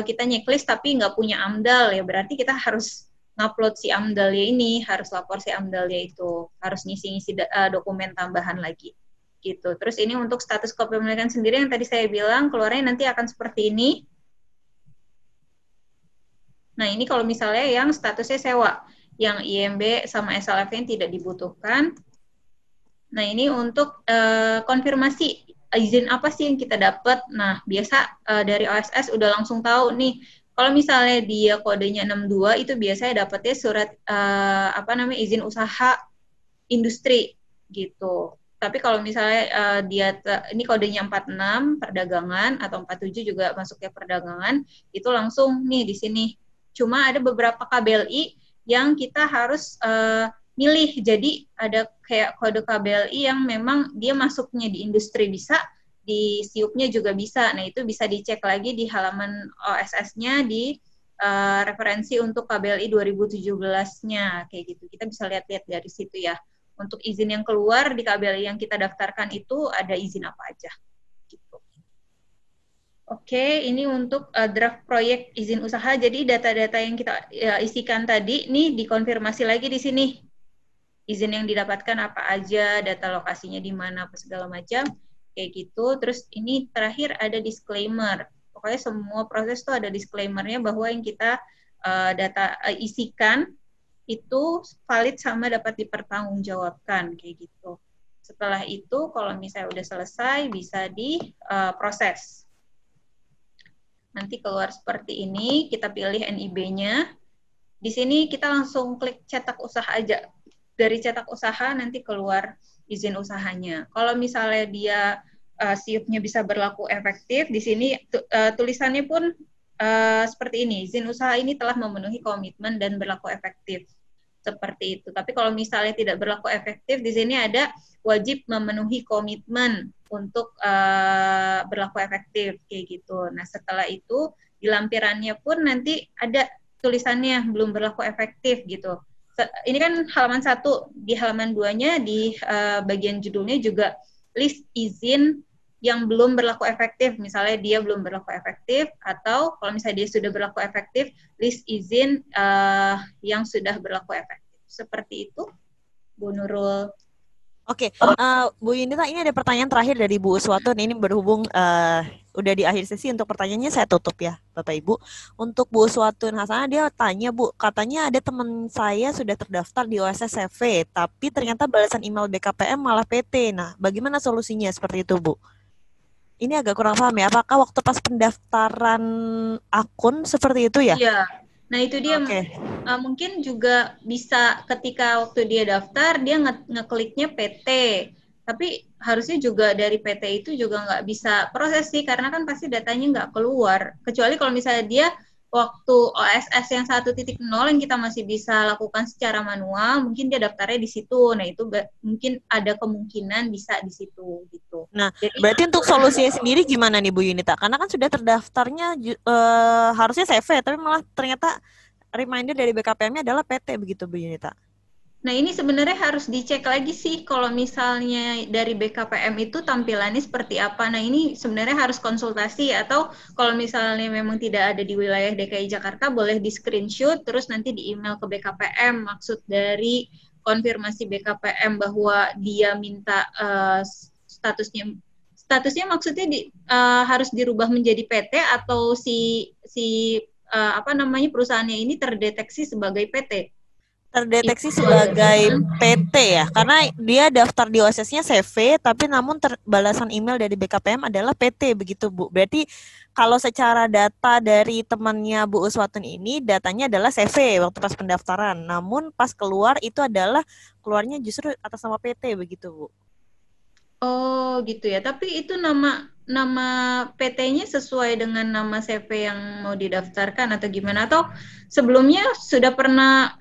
[SPEAKER 2] kita checklist tapi nggak punya AMDAL, ya berarti kita harus ngupload si AMDAL-nya ini, harus lapor si AMDAL-nya itu, harus ngisi-ngisi dokumen tambahan lagi gitu. Terus ini untuk status kepemilikan sendiri yang tadi saya bilang, keluarnya nanti akan seperti ini. Nah, ini kalau misalnya yang statusnya sewa, yang IMB sama SLF-nya tidak dibutuhkan. Nah, ini untuk konfirmasi izin apa sih yang kita dapat. Nah, biasa dari OSS udah langsung tahu nih, kalau misalnya dia kodenya 62, itu biasanya dapatnya surat izin usaha industri gitu. Tapi kalau misalnya ini kodenya 46, perdagangan, atau 47 juga masuknya perdagangan, itu langsung nih di sini. Cuma ada beberapa KBLI yang kita harus milih. Jadi ada kayak kode KBLI yang memang dia masuknya di industri bisa, di SIUP-nya juga bisa. Nah, itu bisa dicek lagi di halaman OSS-nya di referensi untuk KBLI 2017-nya, kayak gitu. Kita bisa lihat-lihat dari situ ya. Untuk izin yang keluar di KBLI yang kita daftarkan itu ada izin apa aja. Gitu. Oke, ini untuk draft proyek izin usaha. Jadi data-data yang kita isikan tadi, ini dikonfirmasi lagi di sini. Izin yang didapatkan apa aja, data lokasinya di mana, apa segala macam, kayak gitu. Terus ini terakhir ada disclaimer. Pokoknya semua proses tuh ada disclaimer-nya bahwa yang kita isikan itu valid sama dapat dipertanggungjawabkan, kayak gitu. Setelah itu, kalau misalnya udah selesai, bisa diproses. Nanti keluar seperti ini, kita pilih NIB-nya. Di sini kita langsung klik cetak usaha aja. Dari cetak usaha nanti keluar izin usahanya. Kalau misalnya dia SIUP-nya bisa berlaku efektif, di sini tulisannya pun seperti ini, izin usaha ini telah memenuhi komitmen dan berlaku efektif. Seperti itu. Tapi kalau misalnya tidak berlaku efektif, di sini ada wajib memenuhi komitmen untuk berlaku efektif, kayak gitu. Nah, setelah itu di lampirannya pun nanti ada tulisannya belum berlaku efektif gitu. Ini kan halaman 1, di halaman 2-nya di bagian judulnya juga list izin yang belum berlaku efektif, misalnya dia belum berlaku efektif, atau kalau misalnya dia sudah berlaku efektif, list izin yang sudah berlaku efektif. Seperti itu, Bu Nurul.
[SPEAKER 1] Oke, Bu Yunita, ini ada pertanyaan terakhir dari Bu Uswatun. Ini berhubung udah di akhir sesi, untuk pertanyaannya saya tutup ya, Bapak Ibu. Untuk Bu Uswatun Hasanah, dia tanya, Bu, katanya ada teman saya sudah terdaftar di OSS CV, tapi ternyata balasan email BKPM malah PT. Nah, bagaimana solusinya seperti itu, Bu? Ini agak kurang paham ya, apakah waktu pas pendaftaran akun seperti itu ya?
[SPEAKER 2] Iya, nah itu dia.
[SPEAKER 1] Okay.
[SPEAKER 2] Mungkin juga bisa ketika waktu dia daftar, dia ngekliknya PT. Tapi harusnya juga dari PT itu juga nggak bisa proses sih, karena kan pasti datanya nggak keluar. Kecuali kalau misalnya dia waktu OSS yang 1.0 yang kita masih bisa lakukan secara manual, mungkin dia daftarnya di situ. Nah, itu mungkin ada kemungkinan bisa di situ gitu.
[SPEAKER 1] Nah, berarti untuk solusinya sendiri gimana nih Bu Yunita? Karena kan sudah terdaftarnya harusnya CV, tapi malah ternyata reminder dari BKPM-nya adalah PT begitu Bu Yunita.
[SPEAKER 2] Nah, ini sebenarnya harus dicek lagi sih kalau misalnya dari BKPM itu tampilannya seperti apa. Nah, ini sebenarnya harus konsultasi atau kalau misalnya memang tidak ada di wilayah DKI Jakarta, boleh di-screenshot terus nanti di-email ke BKPM. Maksud dari konfirmasi BKPM bahwa dia minta statusnya maksudnya harus dirubah menjadi PT atau si perusahaannya ini terdeteksi sebagai PT.
[SPEAKER 1] Terdeteksi sebagai PT ya, karena dia daftar di OSS-nya CV, tapi namun balasan email dari BKPM adalah PT begitu Bu. Berarti kalau secara data dari temannya Bu Uswatun ini, datanya adalah CV waktu pas pendaftaran, namun pas keluar itu adalah keluarnya justru atas nama PT begitu Bu.
[SPEAKER 2] Oh gitu ya, tapi itu nama PT-nya sesuai dengan nama CV yang mau didaftarkan atau gimana? Atau sebelumnya sudah pernah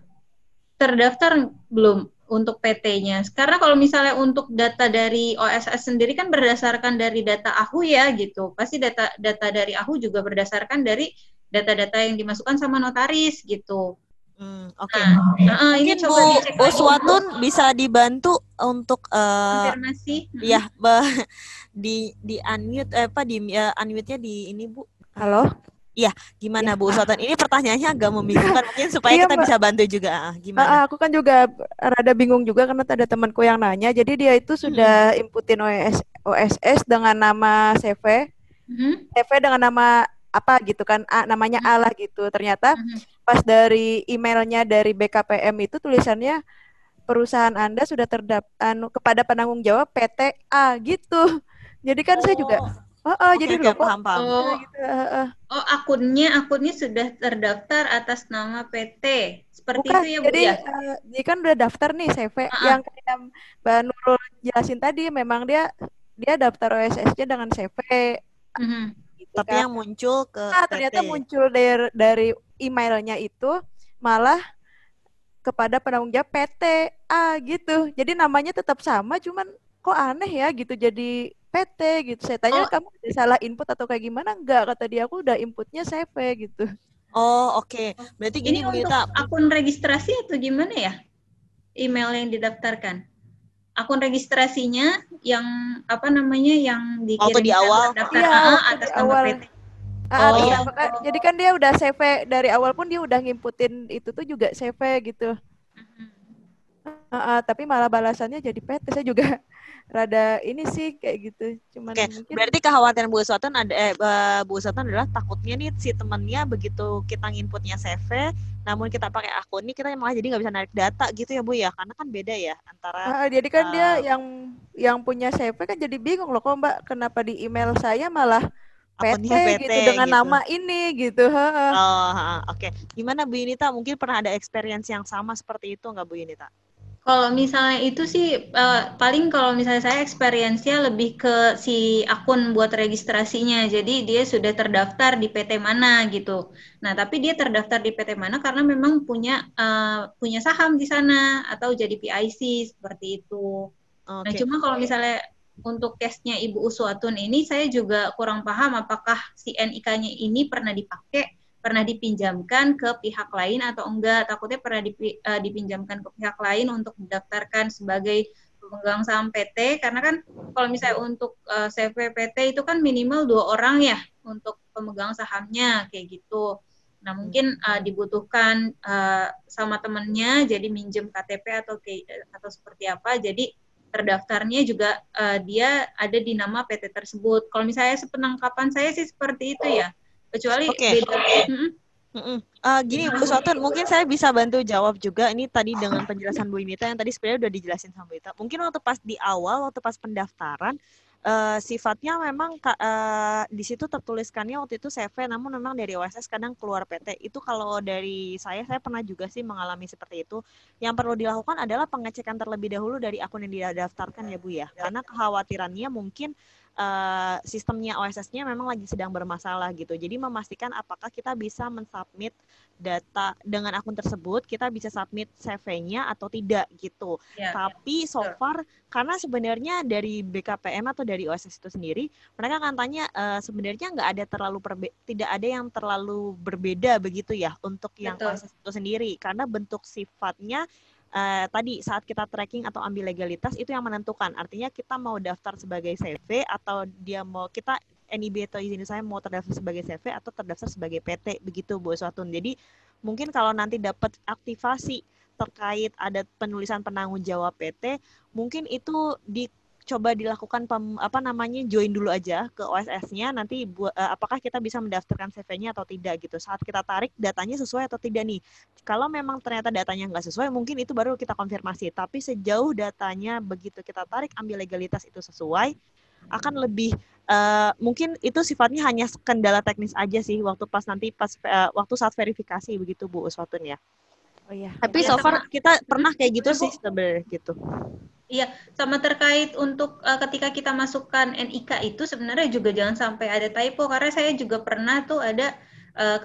[SPEAKER 2] terdaftar belum untuk PT-nya? Karena kalau misalnya untuk data dari OSS sendiri kan berdasarkan dari data AHU ya gitu. Pasti data dari AHU juga berdasarkan dari data-data yang dimasukkan sama notaris gitu.
[SPEAKER 1] Oke.
[SPEAKER 2] Ini
[SPEAKER 1] Mungkin
[SPEAKER 2] coba dicek
[SPEAKER 1] Bu
[SPEAKER 2] lagi.
[SPEAKER 1] Uswatun bisa dibantu untuk
[SPEAKER 2] Konfirmasi.
[SPEAKER 1] di unmute unmute-nya di ini Bu.
[SPEAKER 3] Halo.
[SPEAKER 1] Iya, gimana Bu Uswatun? Ini pertanyaannya agak membingungkan, mungkin supaya kita bisa bantu juga. Gimana?
[SPEAKER 3] Aku kan juga rada bingung juga karena ada temanku yang nanya. Jadi dia itu sudah inputin OSS dengan nama CV, CV dengan nama apa gitu kan, namanya A lah gitu. Ternyata pas dari emailnya dari BKPM itu tulisannya perusahaan Anda sudah terdaftar kepada penanggung jawab PT A gitu. Jadi kan saya juga jadi loh kok.
[SPEAKER 1] Paham.
[SPEAKER 3] Gitu,
[SPEAKER 2] akunnya sudah terdaftar atas nama PT. Seperti
[SPEAKER 3] bukan,
[SPEAKER 2] itu ya, Bu
[SPEAKER 3] jadi
[SPEAKER 2] ya?
[SPEAKER 3] dia kan udah daftar nih CV yang kayak Mbak Nurul jelasin tadi, memang dia daftar OSS-nya dengan CV.
[SPEAKER 1] Gitu, tapi kan yang muncul ke
[SPEAKER 3] ternyata
[SPEAKER 1] PT.
[SPEAKER 3] muncul dari emailnya itu malah kepada penanggung jawab PT A gitu. Jadi namanya tetap sama, cuman kok aneh ya gitu jadi PT gitu. Saya tanya kamu ada salah input atau kayak gimana? Enggak, kata dia, aku udah inputnya CV gitu.
[SPEAKER 1] Oh, oke. Berarti gini Bu
[SPEAKER 2] Yunita. Akun registrasi atau gimana ya? Email yang didaftarkan. Akun registrasinya yang yang dikirimkan
[SPEAKER 1] di awal
[SPEAKER 2] daftar atas nama PT.
[SPEAKER 3] Jadi kan dia udah CV dari awal pun dia udah ngimputin itu tuh juga CV gitu. Tapi malah balasannya jadi PT. Saya juga rada ini sih kayak gitu. Cuman mungkin
[SPEAKER 1] berarti kekhawatiran Bu Uswatun Bu Uswatun adalah takutnya nih si temennya begitu kita nginputnya CV, namun kita pakai akun ini kita malah jadi nggak bisa narik data gitu ya Bu ya, karena kan beda ya antara.
[SPEAKER 3] Jadi kan dia yang punya CV kan jadi bingung loh, kok Mbak kenapa di email saya malah PT gitu dengan gitu. Nama ini gitu.
[SPEAKER 1] Oke. Gimana Bu Yunita? Mungkin pernah ada experience yang sama seperti itu nggak Bu Yunita?
[SPEAKER 2] Kalau misalnya itu sih paling kalau misalnya saya experience-nya lebih ke si akun buat registrasinya. Jadi dia sudah terdaftar di PT mana gitu. Nah, tapi dia terdaftar di PT mana karena memang punya saham di sana atau jadi PIC seperti itu. Nah, cuma kalau misalnya untuk case-nya Ibu Uswatun ini saya juga kurang paham apakah si NIK-nya ini pernah dipakai, pernah dipinjamkan ke pihak lain atau enggak. Takutnya pernah dipinjamkan ke pihak lain untuk didaftarkan sebagai pemegang saham PT, karena kan kalau misalnya untuk CV PT itu kan minimal 2 orang ya untuk pemegang sahamnya kayak gitu. Nah, mungkin dibutuhkan sama temennya jadi minjem KTP atau seperti apa, jadi terdaftarnya juga dia ada di nama PT tersebut. Kalau misalnya sepenangkapan saya sih seperti itu ya. Kecuali beda.
[SPEAKER 1] Gini Bu Uswatun, mungkin saya bisa bantu jawab juga. Ini tadi dengan penjelasan Bu Yunita yang tadi sebenarnya udah dijelasin sama Bu Yunita. Mungkin waktu pas di awal, waktu pas pendaftaran, sifatnya memang di situ tertuliskannya waktu itu CV, namun memang dari OSS kadang keluar PT. Itu kalau dari saya pernah juga sih mengalami seperti itu. Yang perlu dilakukan adalah pengecekan terlebih dahulu dari akun yang didaftarkan ya Bu ya. Karena kekhawatirannya mungkin sistemnya OSS-nya memang lagi sedang bermasalah gitu. Jadi memastikan apakah kita bisa mensubmit data dengan akun tersebut, kita bisa submit CV-nya atau tidak gitu. Tapi so far karena sebenarnya dari BKPM atau dari OSS itu sendiri, mereka akan tanya sebenarnya tidak ada yang terlalu berbeda begitu ya untuk yang OSS itu sendiri, karena bentuk sifatnya tadi saat kita tracking atau ambil legalitas itu yang menentukan. Artinya kita mau daftar sebagai CV atau dia mau kita NIB atau izin saya mau terdaftar sebagai CV atau terdaftar sebagai PT begitu Bu Uswatun. Jadi mungkin kalau nanti dapat aktivasi terkait ada penulisan penanggung jawab PT, mungkin itu coba dilakukan join dulu aja ke OSS-nya, nanti apakah kita bisa mendaftarkan CV-nya atau tidak gitu. Saat kita tarik datanya sesuai atau tidak nih. Kalau memang ternyata datanya nggak sesuai, mungkin itu baru kita konfirmasi. Tapi sejauh datanya begitu kita tarik ambil legalitas itu sesuai, akan lebih mungkin itu sifatnya hanya kendala teknis aja sih waktu waktu saat verifikasi begitu Bu Uswatun ya.
[SPEAKER 3] Oh iya.
[SPEAKER 1] Tapi so far kita pernah kayak gitu sih sebenarnya gitu.
[SPEAKER 2] Iya, sama terkait untuk ketika kita masukkan NIK itu sebenarnya juga jangan sampai ada typo, karena saya juga pernah tuh ada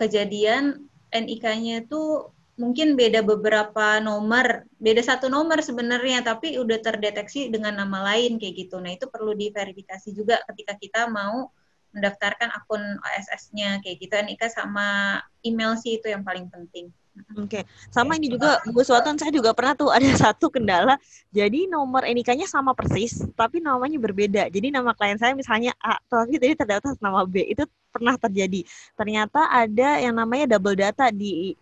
[SPEAKER 2] kejadian NIK-nya tuh mungkin beda beberapa nomor, beda satu nomor sebenarnya, tapi udah terdeteksi dengan nama lain kayak gitu. Nah itu perlu diverifikasi juga ketika kita mau mendaftarkan akun OSS-nya kayak gitu. NIK sama email sih itu yang paling penting.
[SPEAKER 1] Oke, sama ini juga Bu Uswatun, saya juga pernah tuh ada satu kendala. Jadi nomor NIK-nya sama persis, tapi namanya berbeda. Jadi nama klien saya misalnya A, tapi tadi terdaftar nama B. Itu pernah terjadi. Ternyata ada yang namanya double data di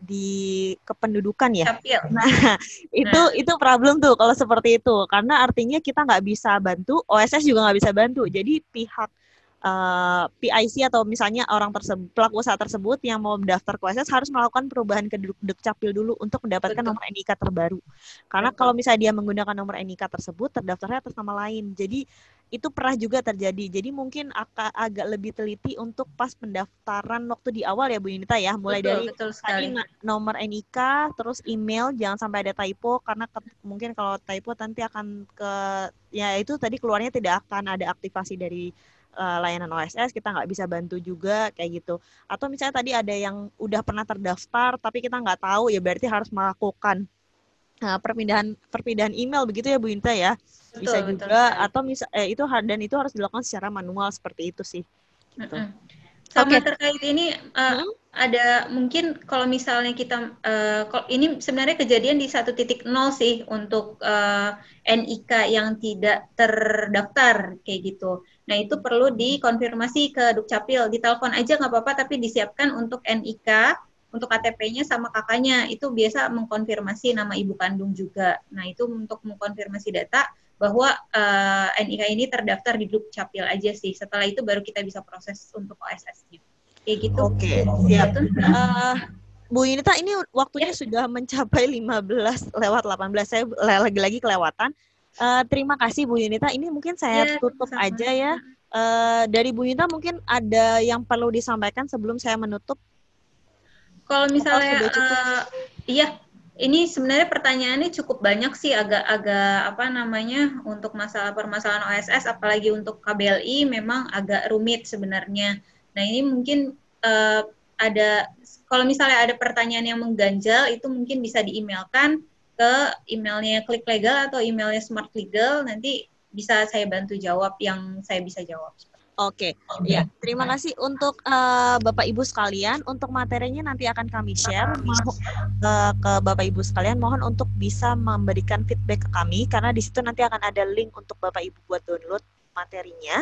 [SPEAKER 1] kependudukan ya. Nah, itu problem tuh kalau seperti itu. Karena artinya kita nggak bisa bantu, OSS juga nggak bisa bantu. Jadi pihak PIC atau misalnya orang tersebut, pelaku usaha tersebut yang mau mendaftar ke OSS harus melakukan perubahan ke Dukcapil dulu untuk mendapatkan nomor NIK terbaru. Karena kalau misalnya dia menggunakan nomor NIK tersebut, terdaftarnya atas nama lain. Jadi itu pernah juga terjadi. Jadi mungkin agak lebih teliti untuk pas pendaftaran waktu di awal ya Bu Yunita ya. Mulai dari tadi nomor NIK, terus email, jangan sampai ada typo. Karena mungkin kalau typo nanti akan ya itu tadi keluarnya tidak akan ada aktivasi dari layanan OSS, kita nggak bisa bantu juga kayak gitu. Atau misalnya tadi ada yang udah pernah terdaftar tapi kita nggak tahu, ya berarti harus melakukan perpindahan email begitu ya Bu Yunita ya. Bisa juga atau itu harus dilakukan secara manual seperti itu sih. Gitu.
[SPEAKER 2] Sama terkait ini ada mungkin kalau misalnya kita ini sebenarnya kejadian di 1.0 sih untuk NIK yang tidak terdaftar kayak gitu. Nah itu perlu dikonfirmasi ke Dukcapil, ditelepon aja nggak apa-apa, tapi disiapkan untuk NIK, untuk KTP-nya sama kakaknya, itu biasa mengkonfirmasi nama ibu kandung juga. Nah itu untuk mengkonfirmasi data bahwa NIK ini terdaftar di Dukcapil aja sih. Setelah itu baru kita bisa proses untuk OSS-nya. Kayak gitu.
[SPEAKER 1] Oke, siap. Bu Yunita, ini waktunya sudah mencapai 15:18. Saya lagi-lagi kelewatan. Terima kasih Bu Yunita. Ini mungkin saya tutup aja ya. Dari Bu Yunita mungkin ada yang perlu disampaikan sebelum saya menutup?
[SPEAKER 2] Kalau misalnya, ini sebenarnya pertanyaannya cukup banyak sih, agak untuk permasalahan OSS, apalagi untuk KBLI memang agak rumit sebenarnya. Nah ini mungkin kalau misalnya ada pertanyaan yang mengganjal, itu mungkin bisa di-emailkan ke emailnya Klik Legal atau emailnya Smart Legal, nanti bisa saya bantu jawab yang saya bisa jawab.
[SPEAKER 1] Oke. Ya, terima kasih untuk Bapak Ibu sekalian. Untuk materinya nanti akan kami share ke Bapak Ibu sekalian. Mohon untuk bisa memberikan feedback ke kami, karena di situ nanti akan ada link untuk Bapak Ibu buat download materinya.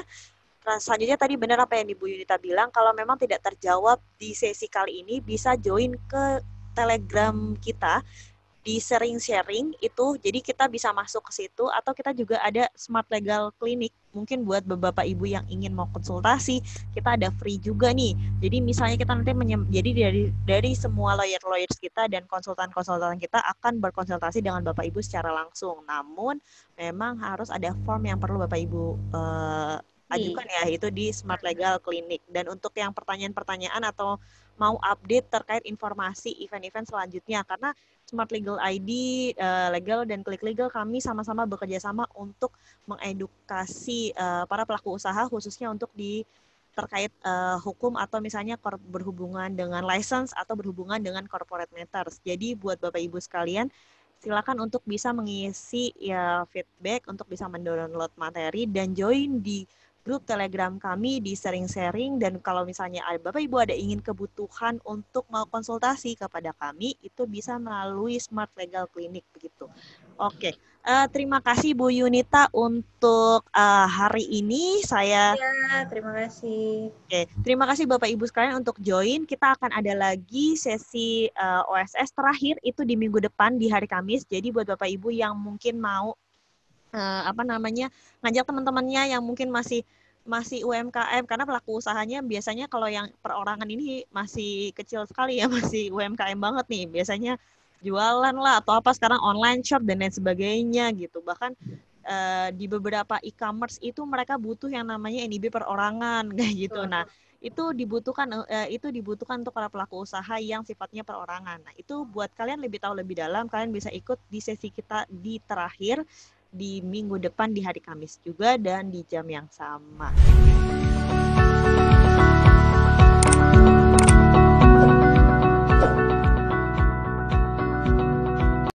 [SPEAKER 1] Selanjutnya tadi benar apa yang Ibu Yunita bilang, kalau memang tidak terjawab di sesi kali ini, bisa join ke Telegram kita di sharing itu, jadi kita bisa masuk ke situ, atau kita juga ada Smart Legal Clinic, mungkin buat Bapak Ibu yang ingin mau konsultasi, kita ada free juga nih. Jadi misalnya kita nanti jadi dari semua lawyers kita dan konsultan kita akan berkonsultasi dengan Bapak Ibu secara langsung. Namun memang harus ada form yang perlu Bapak Ibu ajukan ya, itu di Smart Legal Clinic. Dan untuk yang pertanyaan-pertanyaan atau mau update terkait informasi event-event selanjutnya, karena Smart Legal ID, Legal dan Klik Legal kami sama-sama bekerja sama untuk mengedukasi para pelaku usaha khususnya untuk terkait hukum atau misalnya berhubungan dengan license atau berhubungan dengan corporate matters. Jadi buat Bapak Ibu sekalian, silakan untuk bisa mengisi ya feedback, untuk bisa mendownload materi dan join di grup Telegram kami, di sharing-sharing, dan kalau misalnya Bapak Ibu ada ingin kebutuhan untuk mau konsultasi kepada kami, itu bisa melalui Smart Legal Clinic begitu. Oke, terima kasih Bu Yunita untuk hari ini.
[SPEAKER 2] Ya, terima kasih.
[SPEAKER 1] Oke, terima kasih Bapak Ibu sekalian untuk join. Kita akan ada lagi sesi OSS terakhir itu di minggu depan di hari Kamis. Jadi buat Bapak Ibu yang mungkin mau ngajak teman-temannya yang mungkin masih UMKM, karena pelaku usahanya biasanya kalau yang perorangan ini masih kecil sekali ya, masih UMKM banget nih. Biasanya jualan lah atau apa, sekarang online shop dan lain sebagainya gitu. Bahkan di beberapa e-commerce itu mereka butuh yang namanya NIB perorangan kayak gitu. Nah, itu dibutuhkan untuk para pelaku usaha yang sifatnya perorangan. Nah, itu buat kalian lebih tahu lebih dalam, kalian bisa ikut di sesi kita di terakhir di minggu depan di hari Kamis juga dan di jam yang sama.